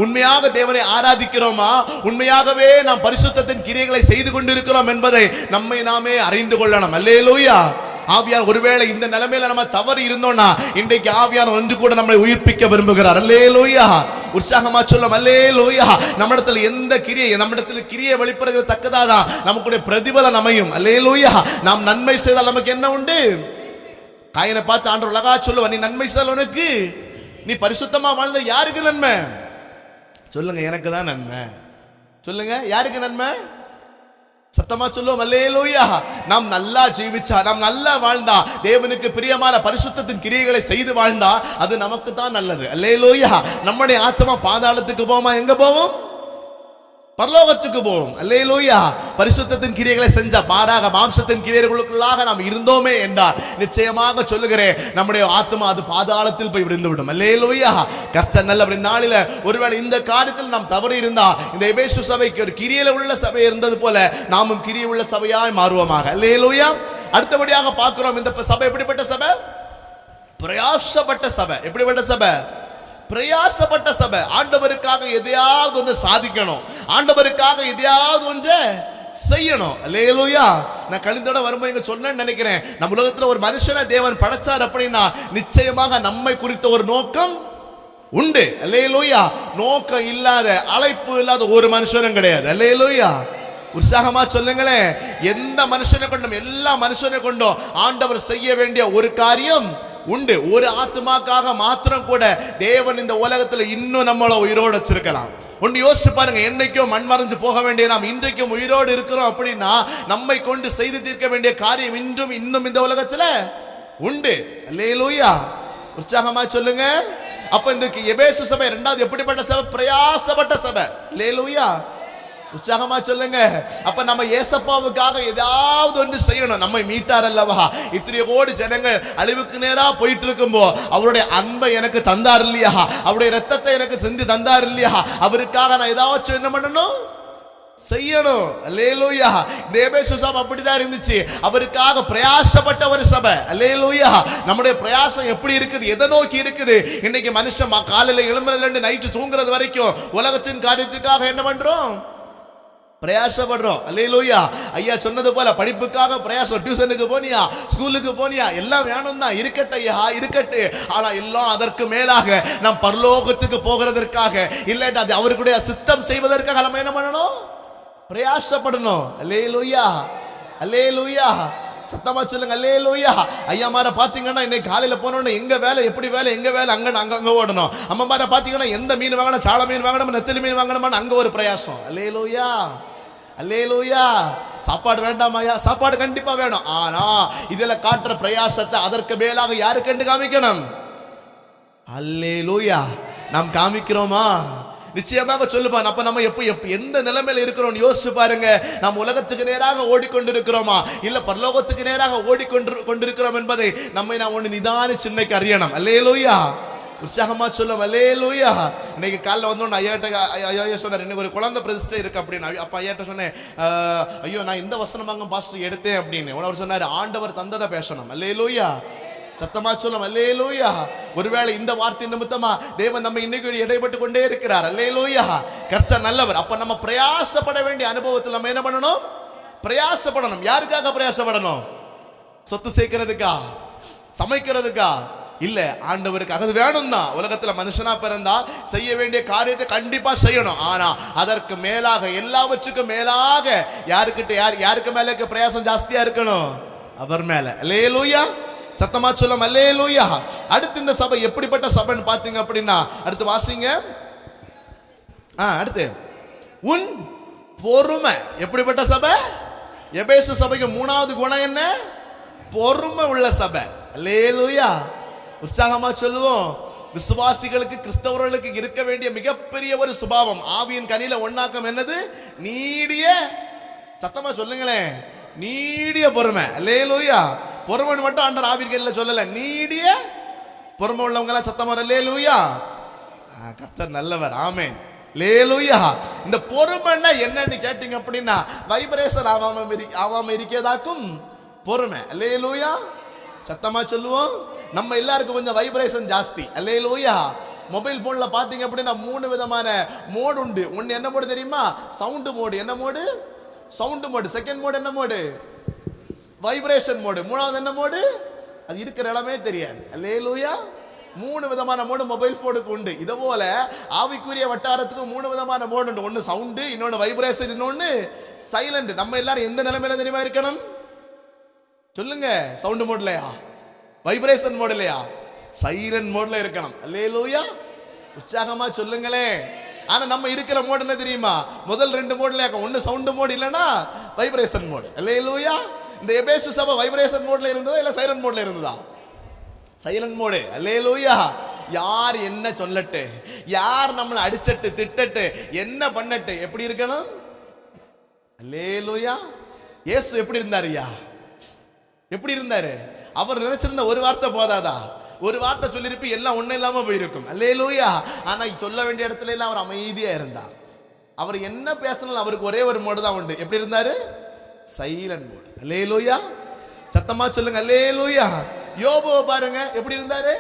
உண்மையாக தேவனை ஆராதிக்கிறோமா, உண்மையாகவே நாம் பரிசுத்தத்தின் கிரியைகளை செய்து கொண்டிருக்கிறோம் என்பதை நம்மை நாமே அறிந்து கொள்ளணும். அல்லேலூயா. ஆவியார் ஒருவேளை இந்த நிலைமையில நம்ம தவறு இருந்தோம்னா இன்றைக்கு ஆவியார் ஒன்று கூட நம்மை உயிர்ப்பிக்க விரும்புகிறார். அல்லேலூயா. உற்சாகமா சொல்லும் அல்லேலூயா. நம்மிடத்தில் எந்த கிரியை, நம்மிடத்தில் கிரியை வெளிப்படுகிற தக்கதாதான் நமக்குடைய பிரதிபலன் அமையும். அல்லேலூயா. நாம் நன்மை செய்தால் நமக்கு என்ன உண்டு? காயனை பார்த்து ஆண்டவர் அழகா சொல்லுவா, நீ நன்மை செய்தால் உனக்கு, நீ பரிசுத்தமா வாழ்ந்த யாருக்கு நன்மை? சொல்லுங்க, எனக்கு தான் நன்மை. சொல்லுங்க, யாருக்கு நன்மை? சத்தமா சொல்லுவோம் அல்லேலூயா. நாம் நல்லா ஜீவிச்சா, நாம் நல்லா வாழ்ந்தா, தேவனுக்கு பிரியமான பரிசுத்தத்தின் கிரியைகளை செய்து வாழ்ந்தா அது நமக்கு தான் நல்லது. அல்லேலூயா. நம்முடைய ஆத்மா பாதாளத்துக்கு போமா? எங்க போவோம்? பரலோகத்துக்கு போவோம். அல்லேலூயா. பரிசுத்தத்தின் கிரியைகளை செஞ்சா, மாறாக மாம்சத்தின் கிரியைகளுக்குள்ளாக நாம் இருந்தோமே என்றால் நிச்சயமாக சொல்லுகிறேன், நம்முடைய ஆத்மா அது பாதாளத்தில் போய் விழுந்து விடும். அல்லேலூயா. கர்த்தர் நல்லவர். இந்த நாளில ஒருவேளை இந்த காரியத்தில் நாம் தவறு இருந்தா, இந்த எபேசு சபைக்கு ஒரு கிரியையில உள்ள சபை இருந்தது போல நாமும் கிரியை உள்ள சபையாய் மாறுவோமாக. அல்லேலூயா. அடுத்தபடியாக பார்க்கிறோம், இந்த சபை எப்படிப்பட்ட சபை? பிரயாசப்பட்ட சபை. எப்படிப்பட்ட சபை? பிரயாசப்பட்ட சபை. ஆண்டவருக்காக எதையாவது ஒன்று சாதிக்கணும், ஆண்டவருக்காக எதையாவது ஒன்று செய்யணும். அல்லேலூயா. நான் கழிந்தோட வரும்போது இங்க சொன்னேன்னு நினைக்கிறேன், நம்ம உலகத்துல ஒரு மனுஷனை தேவன் படைச்சார் அப்படின்னா நிச்சயமாக நம்மை குறித்த ஒரு நோக்கம் உண்டு. அல்லேலூயா. நோக்கம் இல்லாத, அழைப்பு இல்லாத ஒரு மனுஷனும் கிடையாது. அல்லேலூயா. உற்சாகமா சொல்லுங்களேன். எந்த மனுஷனை கொண்டும், எல்லா மனுஷனை கொண்டும் ஆண்டவர் செய்ய வேண்டிய ஒரு காரியம் உண்டு. ஒரு ஆத்மாக்காக மாத்திரம் கூட தேவன் இந்த உலகத்துல இன்னும் நம்மள உயிரோடு வச்சிருக்கலாம். ஒன்று யோசிச்சு பாருங்க, என்னைக்கும் மண் மறைஞ்சு போக வேண்டிய நாம் இன்றைக்கும் உயிரோடு இருக்கிறோம் அப்படின்னா நம்மை கொண்டு செய்து தீர்க்க வேண்டிய காரியம் இன்னும் இந்த உலகத்துல உண்டு. அல்லேலூயா. உற்சாகமா சொல்லுங்க. அப்ப இந்த எபேசு சபை இரண்டாவது எப்படிப்பட்ட சபை? பிரயாசப்பட்ட சபை. அல்லேலூயா. உற்சாகமா சொல்லுங்க. அப்ப நம்ம ஏசப்பாவுக்காக ஏதாவது ஒன்று செய்யணும். நம்மை மீட்டார் அல்லவா? இத்தனை கோடி ஜனங்கள் அழிவுக்கு நேரா போயிட்டு இருக்கும்போ அவருடைய அன்பை எனக்கு தந்தார் இல்லையா? அவருடைய ரத்தத்தை எனக்கு சிந்தி தந்தார் இல்லையா? அவருக்காக நான் ஏதாச்சும் என்ன பண்ணணும்? செய்யணும். அல்லேலூயா. இந்த எபேசு சபை அப்படிதான் இருந்துச்சு. அவருக்காக பிரயாசப்பட்ட ஒரு சபை. அல்லேலூயா. நம்முடைய பிரயாசம் எப்படி இருக்குது? எதை நோக்கி இருக்குது? இன்னைக்கு மனுஷன் காலையில எழும்புறதுல இருந்து நைட்டு தூங்குறது வரைக்கும் உலகத்தின் காரியத்துக்காக என்ன பண்றோம்? பிரயாசப்படுறோம். அல்லேலூயா. ஐயா சொன்னது போல படிப்புக்காக பிரயாசம். டியூஷனுக்கு போனியா, ஸ்கூலுக்கு போனியா, எல்லாம் வேணும் தான், இருக்கட்டும் ஐயா, இருக்கட்டு. ஆனா எல்லாம் அதற்கு மேலாக நாம் பரலோகத்துக்கு போகிறதற்காக, இல்லாட்டி அது அவருடைய சித்தம் செய்வதற்காக நம்ம என்ன பண்ணணும்? பிரயாசப்படணும். அல்லேலூயா. அல்லேலூயா. சத்தமா சொல்லுங்க அல்லேலூயா. ஐயா மார பாத்தீங்கன்னா இன்னைக்கு காலையில போனோன்னு எங்க வேலை, எப்படி வேலை, எங்க வேலை, அங்க ஓடணும். அம்மா மார பாத்தீங்கன்னா எந்த மீன் வாங்கணும், சால மீன் வாங்கணும், நெத்தலி மீன் வாங்கணும், அங்க ஒரு பிரயாசம். அல்லேலூயா. அல்லேலூயா. சாப்பாடு வேண்டாமாயா? சாப்பாடு கண்டிப்பா வேணும். ஆனா இதுல காட்டுற பிரயாசத்தை அதற்கு மேலாக யாரு கண்டு காமிக்கணும்? அல்லேலூயா. நாம் காமிக்கிறோமா? நிச்சயமாக சொல்லுவான். அப்ப நம்ம எந்த நிலைமையில இருக்கிறோம் யோசிச்சு பாருங்க. நாம் உலகத்துக்கு நேராக ஓடிக்கொண்டிருக்கிறோமா இல்ல பரலோகத்துக்கு நேராக ஓடிக்கொண்டிருக்கிறோம் என்பதை நம்மை நாம் ஒன்று நிதானிச்சு இன்னைக்கு அறியணும். அல்லேலூயா. உற்சாகமா சொல்லும் அல்லேலூயா. இன்னைக்கு காலைல வந்தோன்னு ஐயா சொன்னார், இன்னைக்கு ஒரு குழந்தை பிரதிஷ்டை இருக்கு அப்படின்னு. அப்ப ஐயாட்ட சொன்னேன், ஐயோ நான் இந்த வசனமாக பாஸ்டர் எடுத்தேன் அப்படின்னு. அவர் சொன்னார், ஆண்டவர் தந்ததை பேசணும். அல்லேலூயா. சத்தமா சொல்லும் அல்லேலூயா. ஒருவேளை இந்த வார்த்தை நிமித்தமா தேவன் நம்ம இன்னைக்கு இடைப்பட்டு கொண்டே இருக்கிறார். அல்லேலூயா. கர்த்தர் நல்லவர். அப்ப நம்ம பிரயாசப்பட வேண்டிய அனுபவத்தில் நம்ம என்ன பண்ணணும்? பிரயாசப்படணும். யாருக்காக பிரயாசப்படணும்? சொத்து சேர்க்கிறதுக்கா? சமைக்கிறதுக்கா? இல்ல, ஆண்டவருக்கு அது வேணும் தான். உலகத்துல மனுஷனா பிறந்தா செய்ய வேண்டிய காரியத்தை கண்டிப்பா செய்யணும். ஆனா அதற்கு மேலாக, எல்லாவற்றுக்கும் மேலாக யாருக்கு மேல பிரயாசம் ஜாஸ்தியா இருக்கணும்? அவர் மேல. அல்லேலூயா. சத்தமா சொல்லும் அல்லேலூயா. அடுத்து இந்த சபை எப்படிப்பட்ட சபைன்னு பாத்தீங்க அப்படின்னா, அடுத்து வாசிங்க. அடுத்து உன் பொறுமை. எப்படிப்பட்ட சபை? எபேசு சபைக்கு 3வது குணம் என்ன? பொறுமை உள்ள சபை. அல்லேலூயா. உற்சாகமா சொல்லுவோம். விசுவாசிகளுக்கு, கிறிஸ்தவர்களுக்கு இருக்க வேண்டிய மிகப்பெரிய ஒரு சுபாவம், ஆவியின் கனியில ஒண்ணாக்கம் என்னது? நீடிய, சத்தமா சொல்லுங்களேன், நீடிய பொறுமை. அல்லேலூயா. பொறுமை மட்டும் ஆண்டவர் ஆவியின் கனியில சொல்லல, நீடிய பொறுமை உள்ளவங்க எல்லாம் சத்தமா அல்லேலூயா. கர்த்தர் நல்லவர். ஆமென். அல்லேலூயா. இந்த பொறுமைன்னா என்னன்னு கேட்டீங்க அப்படின்னா, வைப்ரேஷன் ஆவாம இருக்கதாக்கும் பொறுமை. அல்லேலூயா. சத்தமா சொல்லுவோம். நம்ம எல்லாருக்கும் கொஞ்சம் வைப்ரேஷன் ஜாஸ்தி. அல்லேலூயா. மொபைல் போன்ல பாத்தீங்க அப்படின்னா 3 விதமான மோடு உண்டு. ஒன்னு என்ன மோடு தெரியுமா? Sound mode. என்ன mode? Sound mode. Second mode என்ன மோடு? Vibration mode. 3வது என்ன மோடு? அது இருக்கிற இடமே தெரியாது. அல்லேலூயா. 3 விதமான மோடு மொபைல் போனுக்கு உண்டு. இது போல ஆவிக்குரிய வட்டாரத்துக்கு 3 விதமான மோடு உண்டு. ஒன்னு சவுண்ட், இன்னொன்னு வைப்ரேஷன், இன்னொன்னு சைலண்ட். நம்ம எல்லாரும் எந்த நிலைமையில தெரியுமா இருக்கணும்? சொல்லுங்க. சவுண்ட் மோட்லயா? வைப்ரேஷன் மோட்லயா? சைலண்ட் மோட்ல இருக்கணும். அல்லேலூயா. உற்சாகமா சொல்லுங்களே. ஆனா நம்ம இருக்கிற மோடு என்ன தெரியுமா? முதல் 2 மோட்ல இருக்கும். ஒன்னு சவுண்ட் மோடு, இல்லனா வைப்ரேஷன் மோடு. அல்லேலூயா. இந்த எபேசு சபை வைப்ரேஷன் மோட்ல இருந்ததா இல்ல சைலண்ட் மோட்ல இருந்ததா? Silent mode. அல்லேலூயா. யார் என்ன சொல்லட்டு, யார் நம்மளை அடிச்சட்டு திட்டட்டு என்ன பண்ணட்டு, எப்படி இருக்கணும்? அல்லேலூயா. இயேசு எப்படி இருந்தாருயா? எப்படி இருந்தாரு? அவர் நினைச்சிருந்த ஒரு வார்த்தை போதாதா? ஒரு வார்த்தை சொல்லிருப்பி எல்லாம் ஒண்ணு இல்லாம போயிருக்கும். அல்லேலூயா. ஆனா சொல்ல வேண்டிய இடத்துல எல்லாம் அவர் அமைதியா இருந்தார். அவர் என்ன பேசணும், அவருக்கு ஒரே ஒரு மோடு தான் உண்டு. எப்படி இருந்தாரு? Silent mode. அல்லேலூயா. சத்தமா சொல்லுங்க அல்லேலூயா. யோபு பாருங்க, எப்படி இருந்தாரு?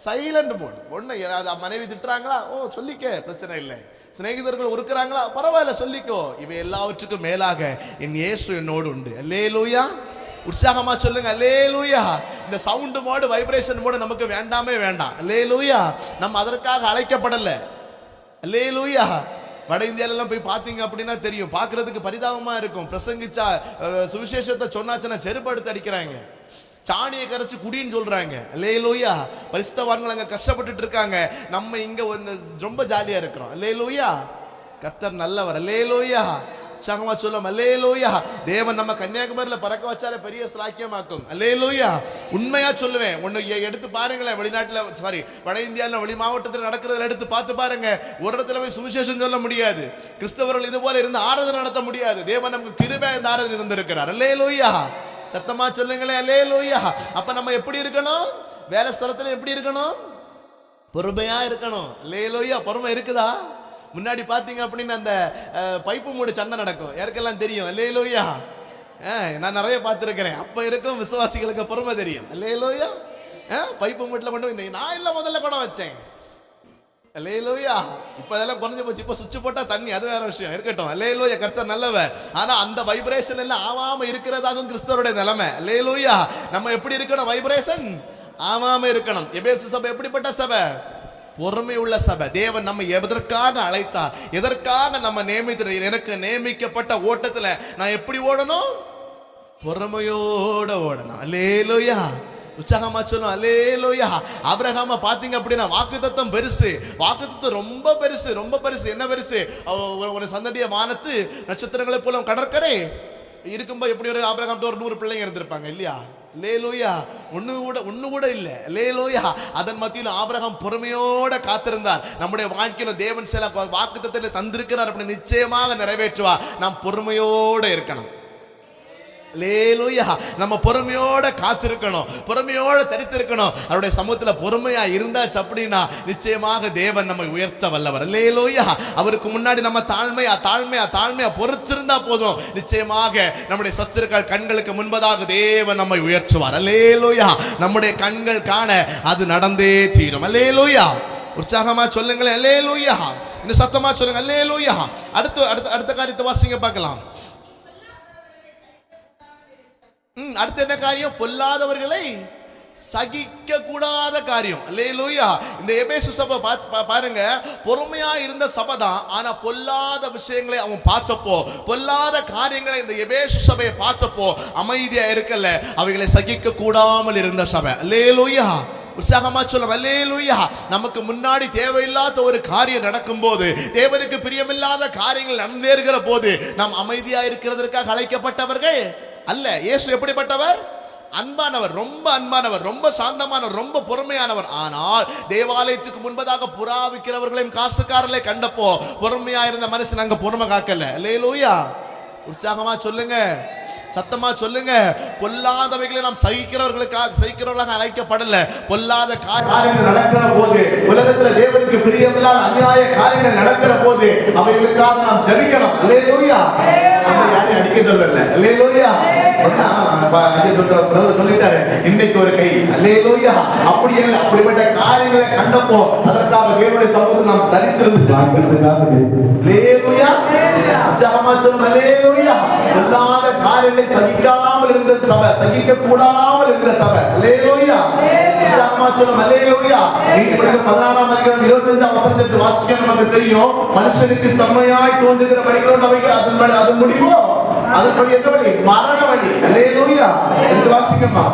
Silent mode. ஒண்ணு மனைவி திட்டுறாங்களா? ஓ சொல்லிக்க, பிரச்சனை இல்லை. சிநேகிதர்கள் ஒருக்குறாங்களா? பரவாயில்ல, சொல்லிக்கோ. இவை எல்லாவற்றுக்கும் மேலாக என் இயேசு என்னோடு உண்டு. அல்லேலூயா. உற்சாகமா சொல்லுங்க அல்லேலூயா. இந்த சவுண்ட் மோடு, வைப்ரேஷன் மோடு நமக்கு வேண்டாமே வேண்டாம். அல்லேலூயா. நம்ம அதற்காக அழைக்கப்படல. அல்லேலூயா. வட இந்தியாலெல்லாம் போய் பார்த்தீங்க அப்படின்னா தெரியும், பார்க்கறதுக்கு பரிதாபமா இருக்கும். பிரசங்கிச்சா, சுவிசேஷத்தை சொன்னாச்சுன்னா செருப்படுத்து அடிக்கிறாங்க, சாணியை கரைச்சு குடின்னு சொல்றாங்க. அல்லேலூயா. பரிசுத்தவான்கள் அங்க கஷ்டப்பட்டுட்டு இருக்காங்க. நம்ம இங்க ரொம்ப ஜாலியா இருக்கிறோம். அல்லேலூயா. கர்த்தர் நல்லவர். அல்லேலூயா. உற்சாகமா சொல்லும் அல்லேலூயா. தேவன் நம்ம கன்னியாகுமரியில பறக்க வச்சார பெரிய ஸ்லாக்கியமாக்கும். அல்லேலூயா. உண்மையா சொல்லுவேன். ஒன்னு எடுத்து பாருங்களேன், வெளிநாட்டுல வட இந்தியாவில் வெளி மாவட்டத்தில் நடக்கிறதுல எடுத்து பார்த்து பாருங்க. ஒரு இடத்துல போய் சுவிசேஷம் சொல்ல முடியாது. கிறிஸ்தவர்கள் இது போல இருந்து ஆராதனை நடத்த முடியாது. தேவன் நமக்கு கிருபை இந்த ஆராதனை தந்திருக்கிறார். அல்லேலூயா. சத்தமா சொல்லுங்களேன் அல்லேலூயா. அப்ப நம்ம எப்படி இருக்கணும்? வேலை ஸ்தலத்துல எப்படி இருக்கணும்? பொறுமையா இருக்கணும். அல்லேலூயா. பொறுமை இருக்குதா? முன்னாடி பாத்தீங்க அப்படின்னா அந்த பைப்பு மூடு சண்டை நடக்கும், யாருக்கெல்லாம் தெரியும்? அல்லேலூயா. நான் நிறைய பார்த்துருக்கிறேன். அப்ப இருக்கும் விசுவாசிகளுக்கு பொறுமை தெரியும். அல்லேலூயா. பைப்பு மூட்டில் மட்டும் நான் இல்ல முதல்ல கூட வச்சேன். அல்லேலூயா. இப்ப அதெல்லாம் குறைஞ்சு போச்சு. இப்ப சுவிட்ச் போட்டா தண்ணி, அது வேற விஷயம் இருக்கட்டும். அல்லேலூயா. கர்த்தர் நல்லவர். ஆனா அந்த வைப்ரேஷன் எல்லாம் ஆவாம இருக்கிறதாகும் கிறிஸ்தவருடைய நிலைமை. அல்லேலூயா. நம்ம எப்படி இருக்கணும்? வைப்ரேஷன் ஆவாம இருக்கணும். எபேசு சபை எப்படிப்பட்ட சபை? பொறுமை உள்ள சபை. தேவன் நம்ம எதற்காக அழைத்தார், எதற்காக நம்ம நியமித்தார்? எனக்கு நியமிக்கப்பட்ட ஓட்டத்துல நான் எப்படி ஓடணும்? பொறுமையோட ஓடணும். அல்லேலூயா. உற்சாகமா சொல்லும் அல்லேலூயா. ஆபிரகாம பாத்தீங்க அப்படின்னா வாக்குத்தத்தம் பெருசு, வாக்குத்தத்தம் ரொம்ப பெருசு, ரொம்ப பெருசு. என்ன பெருசு? ஒரு சந்ததிய வானத்து நட்சத்திரங்களை போல கடற்கரை இருக்கும்போது எப்படி ஒரு ஆபிரகாம் ஒரு 100 பிள்ளைங்க இருந்திருப்பாங்க இல்லையா? அல்லேலூயா. ஒண்ணு கூட இல்ல. அல்லேலூயா. அதன் மத்தியில் ஆபிரகாம் பொறுமையோட காத்திருந்தார். நம்முடைய வாழ்க்கையில தேவன் சில வாக்குத்தத்தத்தை தந்திருக்கிறார், அப்படி நிச்சயமாக நிறைவேற்றுவார். நாம் பொறுமையோட இருக்கணும். அல்லேலூயா. நம்ம பொறுமையோட காத்திருக்கணும், பொறுமையோட தரித்திருக்கணும். அவருடைய சமூகத்துல பொறுமையா இருந்தாச்சு அப்படின்னா நிச்சயமாக தேவன் நம்மை உயர்த்த வல்லவர். அல்லேலூயா. அவருக்கு முன்னாடி நம்ம தாழ்மையா பொறுத்திருந்தா போதும், நிச்சயமாக நம்முடைய சத்துருக்கள் கண்களுக்கு முன்பதாக தேவன் நம்மை உயர்த்துவார். அல்லேலூயா. நம்முடைய கண்கள் காண அது நடந்தே தீரும். அல்லேலூயா. உற்சாகமா சொல்லுங்களேன் அல்லேலூயா. இன்னும் சத்தமா சொல்லுங்க அல்லேலூயா. அடுத்த காரியத்தை வாசிங்க பார்க்கலாம். அடுத்த என்ன காரியம்? பொல்லாதவர்களை சகிக்க கூடாத காரியம். அல்லேலூயா. இந்த எபேசு சபை பாருங்க, பொறுமையா இருந்த சபை தான். ஆனா பொல்லாத விஷயங்களை அவன் பார்த்தப்போ, பொல்லாத காரியங்களை இந்த எபேசு சபையை பார்த்தப்போ அமைதியா இருக்கல, அவைகளை சகிக்க கூடாமல் இருந்த சபை. அல்லேலூயா. உற்சாகமா சொல்லும் அல்லேலூயா. நமக்கு முன்னாடி தேவையில்லாத ஒரு காரியம் நடக்கும் போது, தேவனுக்கு பிரியமில்லாத காரியங்கள் நடந்தேறுகிற போது நாம் அமைதியா இருக்கிறதற்காக அழைக்கப்பட்டவர்கள் அல்ல. இயேசு எப்படிப்பட்டவர்? அன்பானவர், ரொம்ப அன்பானவர், ரொம்ப சாந்தமானவர், ரொம்ப பொறுமையானவர். ஆனால் தேவாலயத்துக்கு முன்பதாக புறா விற்கிறவர்களையும் காசுக்காரர்களை கண்டப்போ பொறுமையா இருந்த மனுஷன் அங்க பொறுமை காக்கல. அல்லேலூயா. உற்சாகமா சொல்லுங்க, சத்தமா சொல்லுங்க. பொல்லாதவைகளை நாம் சகிக்கிறவர்களாக அழைக்கப்படல. பொல்லாத காரியங்கள் நடக்கிற போது, உலகத்துல தேவனுக்கு பிரியமில்லாத அநியாய காரியங்கள் நடக்கிற போது அவைகளுக்காக நாம் ஜெபிக்கணும். அல்லேலூயா. யாரையும் அடிக்க சொல்லல. அல்லேலூயா. சொல்லிட்டாரு இன்னைக்கு ஒரு கை. அல்லேலூயா. அப்படி இல்லை, அப்படிப்பட்ட காரியங்களை கண்டப்போ அதற்காக தேவனுடைய சமூகத்தில் நாம் தரித்திருந்து பொல்லாத காரியங்களை சகிக்காமல் இருந்த சபை, சகிக்க கூடாமல் இருந்த சபை. அல்லேலூயா. அல்லேலூயா. நீதிமொழிகள் 16ஆம் அதிகாரம் 25ஆம் வசனத்தை வாசிக்க நமக்கு தெரியும். மனுஷனுக்கு செம்மையாய் தோன்றுகிற வழிகளோடு அவைகள் அதன் முடிவோ, அதன்படி எந்த வழி? மரண வழி. அல்லேலூயா. எடுத்து வாசிக்கம்மா.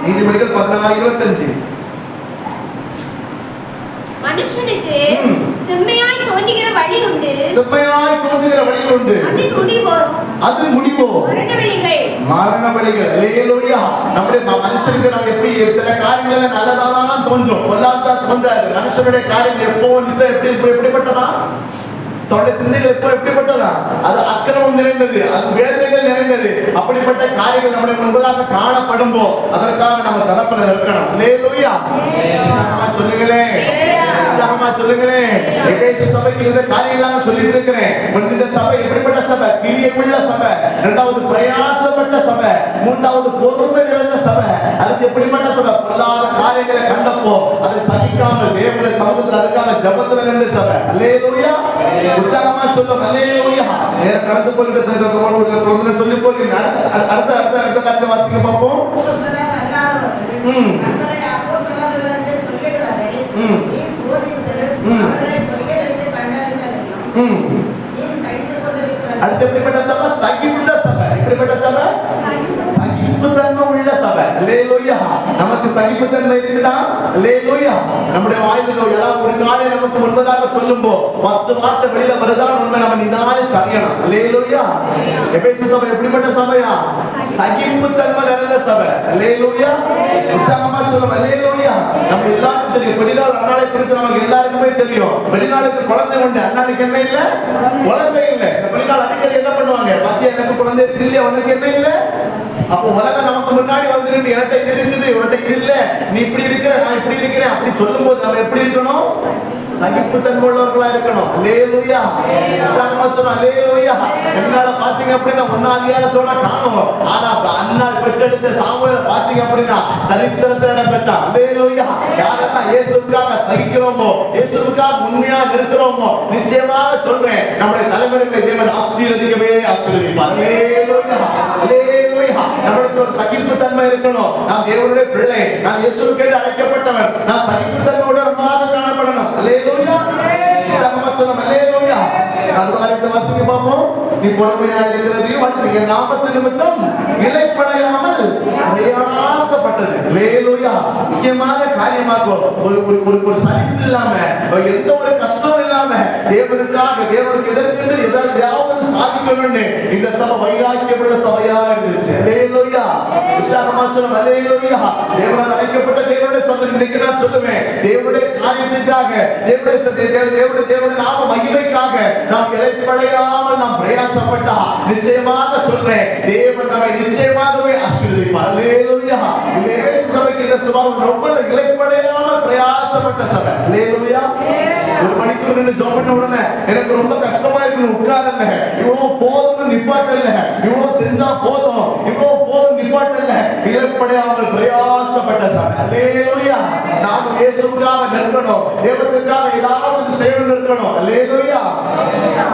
நீதிமொழிகள் 16:25. மனுஷனுக்கு செம்மையாய் தோன்றுகிற வழி உண்டு, செம்மையாய் தோன்றுகிற வழி உண்டு, அது முடிவோ மரண வழிகள். அல்லேலூயா. நம்முடைய மனுஷனுக்கு நம்ம எப்படி சில காரியங்கள் நல்லதாதான் தோன்றும், பொல்லாததா தோன்றாது. மனுஷனுடைய காரியங்கள் எப்போ எப்படிப்பட்டதா? சிந்தைகள் எப்போ எப்படிப்பட்டதா? அது அக்கிரமம் நிறைந்தது, அது வேதனைகள் நிறைந்தது. அப்படிப்பட்ட காரியங்கள் நம்முடைய முன்பதாக காணப்படும்போ அதற்காக நம்ம தரப்பில் இருக்கணும். அல்லேலூயா. சொல்லுங்களே, சொல்லுங்களே. எபேசு சபைக்கு இந்த காரியங்களாக சொல்லிட்டு இருக்கிறேன். இந்த சபை எப்படிப்பட்ட சபை? கிரியையுள்ள சபை. இரண்டாவது பிரயாசப்பட்ட சபை. மூன்றாவது பொறுமை நிறைந்த சபை. அடுத்து எப்படிப்பட்ட சபை? பொல்லாத காரியங்களை கண்டப்போ அதை சகிக்காமல் தேவனுடைய சமூகத்தில் அதுக்காக ஜெபத்துல நின்ற சபை. அல்லேலூயா. உற்சாகமா சொல்லும் அல்லேலூயா. நேர கடந்து போயிட்டு சொல்லி போய் அடுத்த வாசிக்க பார்ப்போம். அடுத்து எப்படிப்பட்ட சபை? சகித்த சபை. எப்படிப்பட்ட சபை? சகிப்புத்தன்மை உள்ள சபை. அல்லேலூயா. நமக்கு சகிப்புத்தன்மை இருக்குதா? அல்லேலூயா. நம்முடைய வாயில ஏதாவது ஒரு காரியம் நமக்கு முன்பதாக சொல்லும்போ 10 வார்த்தை வெளியில வருதா உண்மை நம்ம நிதானம் சரியணும். அல்லேலூயா. எபேசு சபை எப்படிப்பட்ட சபையா? சகிப்புத்தன்மை நிறைந்த சபை. அல்லேலூயா. உற்சாகமா சொல்லும் அல்லேலூயா. நம்ம எல்லாருக்கும் தெரியும், வெளிநாள் அன்னாளை குறித்து நமக்கு எல்லாருக்குமே தெரியும். வெளிநாளுக்கு குழந்தை உண்டு, அன்னாளுக்கு என்ன இல்லை? குழந்தை இல்லை. வெளிநாள் அடிக்கடி என்ன பண்ணுவாங்க? மத்திய எனக்கு குழந்தை இருக்கு இல்லையா, உனக்கு என்ன இல்லை? அப்போ உலகம் நமக்கு முன்னாடி வந்துருக்கு, என்கிட்ட இது இருக்குது, உன்கிட்ட இது இல்லை, நீ இப்படி இருக்கிற, நான் இப்படி இருக்கிறேன் அப்படி சொல்லும் போது நம்ம எப்படி இருக்கணும்? சகிப்புத்தன்மை உள்ளவர்களா இருக்கணும். அல்லேலூயா. உற்சாகமா சொல்றோம் அல்லேலூயா. என்னால பாத்தீங்க அப்படின்னா முன்னாதிகாரத்தோட காணும். ஆனா அன்னாள் பெற்றெடுத்த சாமுவேலை பாத்தீங்க அப்படின்னா சரித்திரத்தில் இடம்பெற்றான். அல்லேலூயா. யாரெல்லாம் இயேசுவுக்காக சகிக்கிறோமோ, இயேசுவுக்காக உண்மையா இருக்கிறோமோ, நிச்சயமாக சொல்றேன் நம்முடைய தலைவர்களை தேவன் ஆசீர்வதிக்கவே ஆசீர்வதிப்பார். அல்லேலூயா. அல்லேலூயா. நம்மளுக்கு ஒரு சகிப்புத்தன்மை இருக்கணும். நான் தேவனுடைய பிள்ளை, நான் இயேசுவுக்கு அழைக்கப்பட்டவன், நான் சகிப்புத்தன்மையோட காணப்படணும். அல்லேலூயா. அல்லேலூயா. அடுத்த வாசிக்க பார்ப்போம். நீ பொறுமையா இருக்கிறதையும் அடுத்து என் நாமத்து நிமித்தம் இளைப்படையாமல் பிரயாசப்பட்டது. அல்லேலூயா. முக்கியமான காரியமாக்கும் ஒரு சலிப்பு இல்லாம, எந்த ஒரு கஷ்டம் இல்லாம தேவனுக்காக, தேவனுக்கு எதற்கு எதாவது சாதிக்க வேண்டும். இந்த சபை வைராக்கியப்பட்ட சபையா இருந்துச்சு. அல்லேலூயா. உற்சாகமா சொல்லும் அல்லேலூயா. தேவனால் அழைக்கப்பட்ட தேவனுடைய சபை இன்னைக்கு நான் சொல்லுவேன், தேவனுடைய காரியத்திற்காக, தேவனுடைய நாம மகிமைக்காக நாம் இளைப்படையாமல் நாம் பிரயாசப்பட்டா நிச்சயமாக சொல்றேன், தேவன் நம்மை நிச்சயமாகவே ஆசீர்வதிப்பார். அல்லேலூயா. இந்த எபேசு சபைக்கு இந்த சுபாவம் ரொம்ப இளைப்படையாமல் பிரயாசப்பட்ட சபை. அல்லேலூயா. ஒரு மணிக்கூர் நின்று ஜெபம் பண்ண உடனே எனக்கு ரொம்ப கஷ்டமா இருக்கு, உட்காரல, இவ்வளவு போதும் நிப்பாட்டல, இவ்வளவு செஞ்சா போதும், இவ்வளவு போதும் நிப்பாட்டல, இளைப்படையாமல் பிரயாசப்பட்ட சபை. அல்லேலூயா. நாம் இயேசுவுக்காக நிற்கணும், தேவனுக்காக ஏதாவது செய்யணும் இருக்கணும். அல்லேலூயா.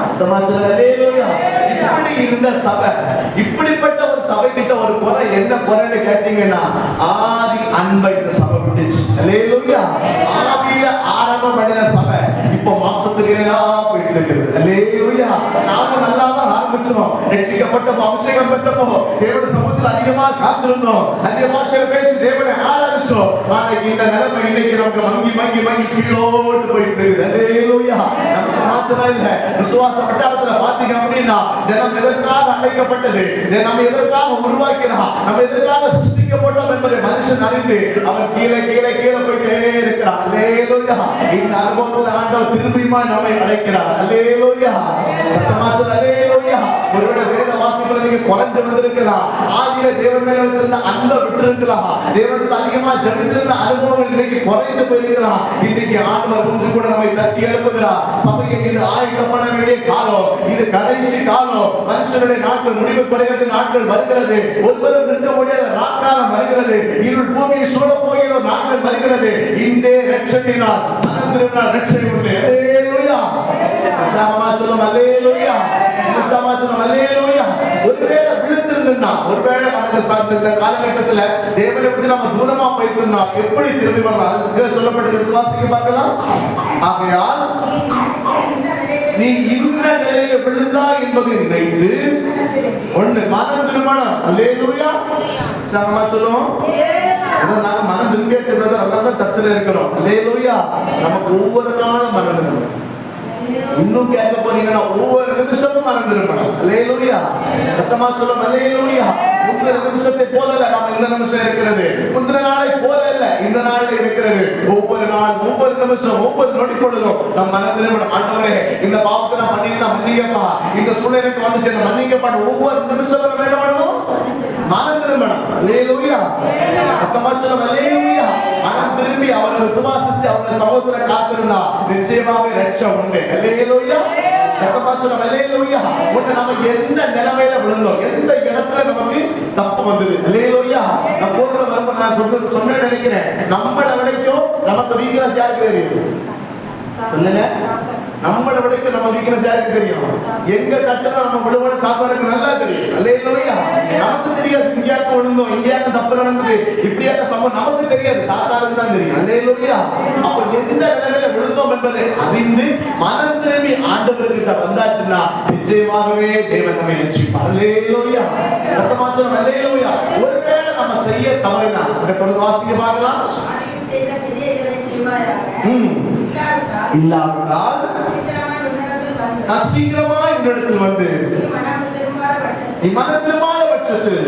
சத்தமா சொல்லுங்க அல்லேலூயா. இப்படி இருந்த சபை, இப்படிப்பட்ட ஒரு சபை கிட்ட ஒரு குறை குறை என்ன குறைன்னு கேட்டீங்கன்னா ஆதி அன்பை இந்த சபை விட்டுச்சு. அல்லேலூயா. ஆதியில ஆரம்பம் பண்ணின சபை இப்போ மாம்சத்துக்கு போயிட்டு இருக்குது. அல்லேலூயா. நாம நல்லா தான் ஆரம்பிச்சோம். ரட்சிக்கப்பட்டப்போ அபிஷேகம் பெற்றப்போ தேவனுடைய சமூகத்தில் அதிகமா காத்திருந்தோம். அந்நிய பாஷையில பேசி தேவனை ஆராதிச்சோம். ஆனா இந்த நிலைமை இன்னைக்கு நமக்கு மங்கி மங்கி மங்கி கீழோட்டு போயிட்டு இருக்குது. அல்லேலூயா. நமக்கு மாத்திரம் இல்ல, விசுவாச வட்டாரத்துல பாத்தீங்க அப்படின்னா ஜனம் எதற்காக அழைக்கப்பட்டது, நம்ம எதற்காக உருவாக்கினா, நம்ம எதற்காக சிருஷ்டிக்கப்பட்டோம் என்பதை மனுஷன் அறிந்து அவன் கீழே கீழே கீழே போயிட்டே இருக்கிறான். அல்லேலூயா. இந்த அனுபவத்தில் ஆண்டவர் திரும்பியுமா நம்மை அழைக்கிறார். அல்லேலூயா. சத்தமா சொல்லுங்க அல்லேலூயா. ஒருவேளை வேத வாசிப்புல நீங்க குறைஞ்சு வந்திருக்கலாம், ஆதியில தேவன் மேல இருந்த அன்பை விட்டு இருக்கலாம், தேவனுக்கு அதிகமா ஜெபித்திருந்த அனுபவங்கள் இன்னைக்கு குறைந்து போயிருக்கலாம். இன்னைக்கு ஆண்டவர் கொஞ்ச கூட நம்மை தட்டி எழுப்புகிறார். சபைக்கு இது ஆயத்தப்பட வேண்டிய காலம், இது கடைசி காலம். மனுஷனுடைய நாட்கள் முடிவு குறைகிற நாட்கள் வருகிறது. ஒருவரும் நிற்க முடியாத நாட்காலம் வருகிறது. இருள் பூமியை சூழ போகிற நாட்கள் வருகிறது. இன்றே ரட்சணினால் மனந்திருந்தால் ரட்சை உண்டு. அல்லேலூயா. உற்சாகமா சொல்லுங்க அல்லேலூயா. உற்சாகமா சொல்லுங்க அல்லேலூயா. ஒருவேளை விழுந்திருந்தா, ஒருவேளை நம்ம இந்த காலகட்டத்துல தேவனை விட்டு நம்ம தூரமா போயிருந்தா எப்படி திரும்பி வரலாம்? அதுக்கு சொல்லப்பட்டிருக்கிறது வாசிக்க பார்க்கலாம். ஆகையால் நீ இந்த நிலையில விழுந்தா என்பதை நினைத்து ஒண்ணு மனம் திருமணம். அல்லேலூயா. உற்சாகமா சொல்லுவோம். நாங்க மனம் திரும்பியா சொல்றது, அதனால சர்ச்சில் இருக்கிறோம். அல்லேலூயா. நமக்கு ஒவ்வொரு நாளும் மனம் திரும்பணும். இன்னும் கேட்க போறீங்கன்னா ஒவ்வொரு நிமிஷமும் மனம் திரும்பணும். அல்லேலூயா. சத்தமா சொல்லுங்க அல்லேலூயா. முந்தின நிமிஷத்தை போல இல்ல நாம இந்த நிமிஷம் இருக்கிறது, முந்தின நாளை போல இல்ல இந்த நாள்ல இருக்கிறது. ஒவ்வொரு நாள், ஒவ்வொரு நிமிஷம், ஒவ்வொரு நொடி பொழுதும் நம்ம மனம் திரும்பணும். ஆண்டவரே, இந்த பாவத்தை நான் பண்ணிருந்தா மன்னிக்கப்பா, இந்த சூழ்நிலைக்கு வந்து சேர்ந்த மன்னிக்கப்பா. ஒவ்வொரு நிமிஷம் நம்ம என்ன பண்ணணும்? மனம் திரும்பணும். அல்லேலூயா. சத்தமா சொல்லுங்க அல்லேலூயா. மனம் திரும்பி அவரை விசுவாசிச்சு அவருடைய சமூகத்துல காத்திருந்தா நிச்சயமாக ரட்சை உண்டு. அல்லேலூயா. சத்தமா சொல்லுங்க அல்லேலூயா. உடனே நம்ம என்ன நிலைமையில விழுந்தோம், எந்த இடத்துல நமக்கு தப்பு வந்தது. அல்லேலூயா. நான் போடுற வரும்போது நான் சொன்ன நினைக்கிறேன், நம்மளை விடைக்கும் நமக்கு வீக்னஸ் யாருக்கு தெரியும்? சொல்லுங்க. நம்மளை விடைக்கும் நம்ம வீக்னஸ் யாருக்கு தெரியும்? எங்க தட்டுல நம்ம விழுவோம் சாத்தாருக்கு நல்லா தெரியும். அல்லேலூயா. நமக்கு தெரியாது இந்தியாவுக்கு விழுந்தோம், இந்தியாவுக்கு தப்பு நடந்தது, இப்படியாக்க சம்பவம் நமக்கு தெரியாது, சாத்தாருக்கு தான் தெரியும். அல்லேலூயா. அப்ப எந்த நிலையில விழுந்தோம் என்பதை அறிந்து மனம் திரும்பி ஆண்டவர்கிட்ட வந்தாச்சுன்னா நிச்சயமாகவே தேவன் நம்மை ரட்சிப்பார். அல்லேலூயா. சத்தமா சொல்லுங்க அல்லேலூயா. ஒருவேளை நம்ம செய்ய தவறினா இந்த தொடர்ந்து வாசிக்க பார்க்கலாம். இல்லாவிட்டால் நான் சீக்கிரமா இந்த இடத்தில் வந்து நீ மனம் திரும்பாத பட்சத்தில்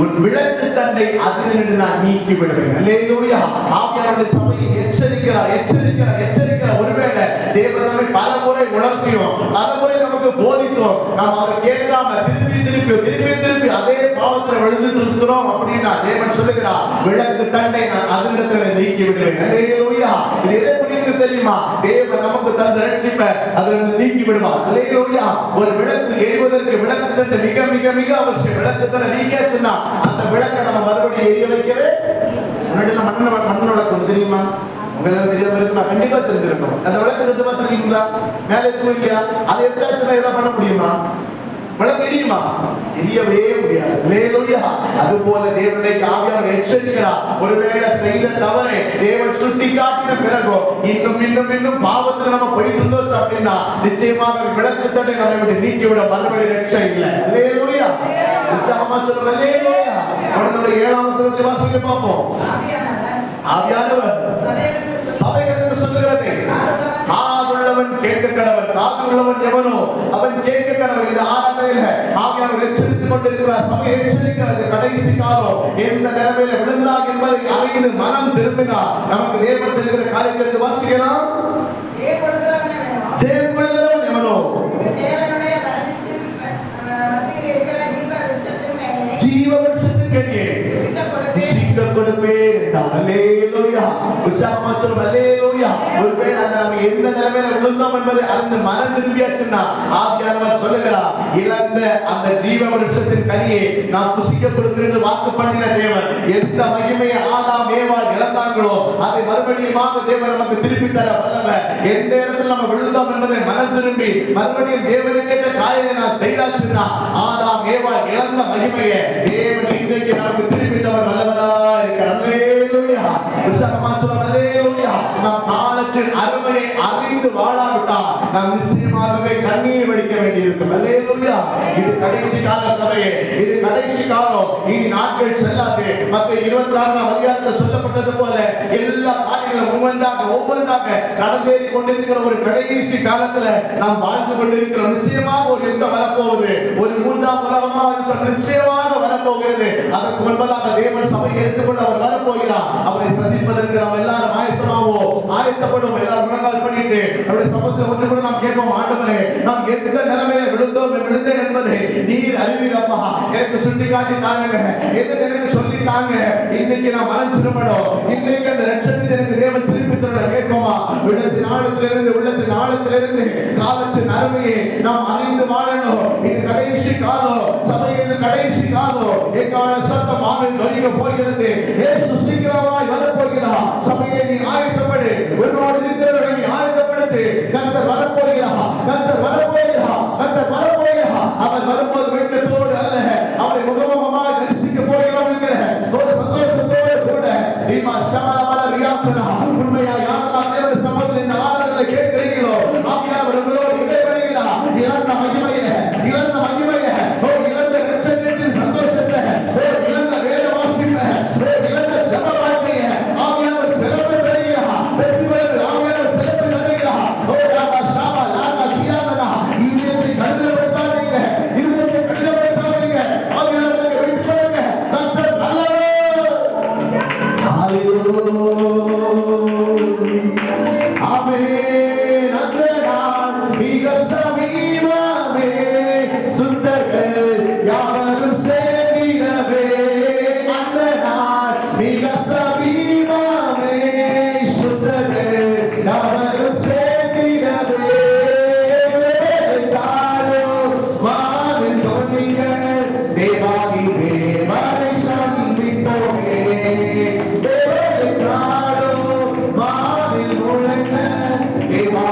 உன் விளக்கு தண்டை அதிலிருந்து நான் நீக்கி விடுவேன். அல்லேலூயா. ஆவியானவருடைய சபையை எச்சரிக்கிறார், எச்சரிக்கிறார், எச்சரிக்கிறார். ஒருவேளை தேவன் நம்மை பல முறை உணர்த்தியும் பல முறை நமக்கு போதித்தோம், நாம் அவரை கேட்காம திருப்பி திருப்பி திருப்பி திருப்பி அதே பாவத்தில் விழுந்துட்டு இருக்கிறோம் அப்படின்னா தேவன் சொல்லுகிறார், விளக்கு தண்டை நான் அதிலிருந்து நீக்கி விடுவேன். அல்லேலூயா. இது எதை புரியுது தெரியுமா? தேவன் நமக்கு தந்த ரட்சிப்பை அதிலிருந்து நீக்கி விடுவார். அல்லேலூயா. ஒரு விளக்கு எரிவதற்கு விளக்கு தண்டை மிக மிக மிக அவசியம். விளக்கு தண்டை நீக்க சொன்னா அந்த விளக்கை நம்ம மறுபடியும் எரிய வைக்கவே முன்னாடி மண்ண விளக்கு தெரியுமா? உங்களுக்கு தெரியாம இருக்குமா? கண்டிப்பா தெரிஞ்சிருக்கும். அந்த விளக்கு தட்டு பார்த்துருக்கீங்களா? மேல இருக்கும் இல்லையா? அதை எடுத்தாச்சுன்னா எதாவது பண்ண முடியுமா? விளக்கு எரியுமா? எரியவே முடியாது. அல்லேலூயா. அதுபோல தேவனை ஆவியானவர் எச்சரிக்கிறார். ஒருவேளை செய்த தவறை தேவன் சுட்டி காட்டின பிறகு இன்னும் இன்னும் இன்னும் பாவத்தில் நம்ம போயிட்டு இருந்தோம் அப்படின்னா நிச்சயமாக விளக்கு தட்டை நம்மை விட்டு நீக்கி விட மறுபடி ரட்சை இல்லை. அல்லேலூயா. உற்சாகமா சொல்லுங்க அல்லேலூயா. அவனுடைய 7ஆம் வசனத்தை வாசிக்க பார்ப்போம். ஆவியானவர் சபைகளுக்கு சொல்லுகிறது, காதுள்ளவன் கேட்க கடவன், காதுள்ளவன் எவனோ அவன் கேட்க கடவன். இந்த ஆராதனையில ஆவியானவர் எச்சரித்துக் கொண்டிருக்கிறார். சபை எச்சரிக்கிறது. கடைசி காலம் எந்த நிலைமையில விழுந்தார் என்பதை அறிந்து மனம் திரும்பினார் நமக்கு தேவன் தெரிகிற காரியத்தை வாசிக்கலாம். ஜெயப்படுகிறவன் எவனோ ஜீவ விருட்சத்தின் கனியை புசிக்க கொடுப்பேன் என்றார். அல்லேலூயா. உற்சாகமா சொல்லுங்க அல்லேலூயா. ஒருவேளை நம்ம எந்த நிலைமையில விழுந்தோம் என்பதை அறிந்து மனம் திரும்பியாச்சுன்னா ஆவியானவர் சொல்லுகிறார், இழந்த அந்த ஜீவ விருட்சத்தின் கனியை நாம் புசிக்க கொடுக்கிறேன் வாக்கு பண்ணின தேவன் எந்த மகிமையை ஆதாம் ஏவாள் இழந்தாங்களோ அதை மறுபடியும் தேவன் நமக்கு திருப்பி தர வல்லவர். எந்த இடத்துல நம்ம விழுந்தோம் என்பதை மனம் திரும்பி மறுபடியும் தேவனுக்கு ஏற்ற காரியத்தை நான் செய்தாச்சுன்னா ஆதாம் ஏவாள் இழந்த மகிமையை தேவன் இன்றைக்கு நமக்கு திருப்பி தர வல்லவரா இருக்கிறார். அல்லேலூயா. உற்சாகமா சொல்லுங்க அல்லேலூயா. நாம் காலத்தின் அருமையை அறிந்து வாழாவிட்டால் நாம் நிச்சயமாகவே கண்ணீர் வடிக்க வேண்டியிருக்கும். அல்லேலூயா. இது கடைசி கால சபையே, இது கடைசி காலம், இனி நாட்கள் செல்லாது. மத்தேயு 26ஆம் அதிகாரத்தில் சொல்லப்பட்டது போல எல்லா காரியங்களும் ஒவ்வொன்றாக நடந்தேறி கொண்டிருக்கிற ஒரு கடைசி காலத்துல நாம் வாழ்ந்து கொண்டிருக்கிறோம். நிச்சயமாக ஒரு யுத்தம் வரப்போகுது, ஒரு மூன்றாம் உலகமாக யுத்தம் நிச்சயமாக வரப்போகிறது. அதற்கு முன்பதாக தேவன் சபையை எடுத்துக்கொண்டு அவர் வரப்போகிறார். அவரை சந்திப்பதற்கு நாம் எல்லாரும் ஆயத்தப்படும். எல்லாரும் முழங்கால் பண்ணிட்டு அவருடைய சமூகத்தில் ஒன்று கூட நாம் கேட்போம், ஆண்டவரே நாம் எந்த நிலைமையில விழுந்தேன் என்பதை நீர் அறிவீரப்பா, எனக்கு சுட்டி காட்டி தாங்க, எது எனக்கு சொல்லி தாங்க. இன்னைக்கு நான் மனம் திரும்பணும், இன்னைக்கு அந்த ரட்சத்தை எனக்கு தேவன் திருப்பி தர கேட்போமா? உள்ளத்தின் ஆழத்திலிருந்து காலத்தின் அருமையை நாம் அறிந்து வாழணும். இது கடைசி காலம், சபையின் கடைசி காலம். எக்கால சத்தம் ஆமென் சொல்லிக்க போகிறது. இயேசு சீக்கிரமாய் வரப்போகிறார். சபையை நீ ஆயத்தப்படு, உன்னோடு இருக்கிறவர்களை நீ ஆயத்தப்படுத்து. கர்த்தர் வரப்போகிறார். அவர் வரும்போது வெட்கத்தோடு அல்ல, அவரை முகமுகமாய் தரிசிக்க போகிறோம் என்கிற ஒரு சந்தோஷத்தோடு கூட உண்மையாக யாரெல்லாம் தேவனுடைய சமூகத்தில் இந்த ஆராதனை கேட்கிறீங்களோ ஆவியானவர் உங்களோடு இடைவெளிகிறார். இழந்த மகிமையை, இழந்த ரட்சகத்தின் சந்தோஷத்தை, இழந்த வேத வாசிப்பை, இழந்த ஜெப வாழ்க்கையை ஆவியானவர் திறப்பு தருகிறார். வெற்றி பெறுகிற ஆவியானவர் திறப்பு தருகிறார். ராமா ஷாமா லாமா சியாமனா இதயத்தை கடிதப்படுத்தாதீங்க. ஆவியானவரை விட்டு போங்க. கர்த்தர் நல்லவர். ஹalleluya. ஆமென். அந்த நாள் மிக சமீபமே, சுத்தர்கள் யாவரும் சேர்ந்திடவே. அந்த நாள் மிக சமீபமே, சுத்தர்கள் யாவரும் சேர்ந்திடவே. வானில் தோன்றிங்க தேவாதி தேவனை சந்திப்போமே. வானில் முழங்க தேவா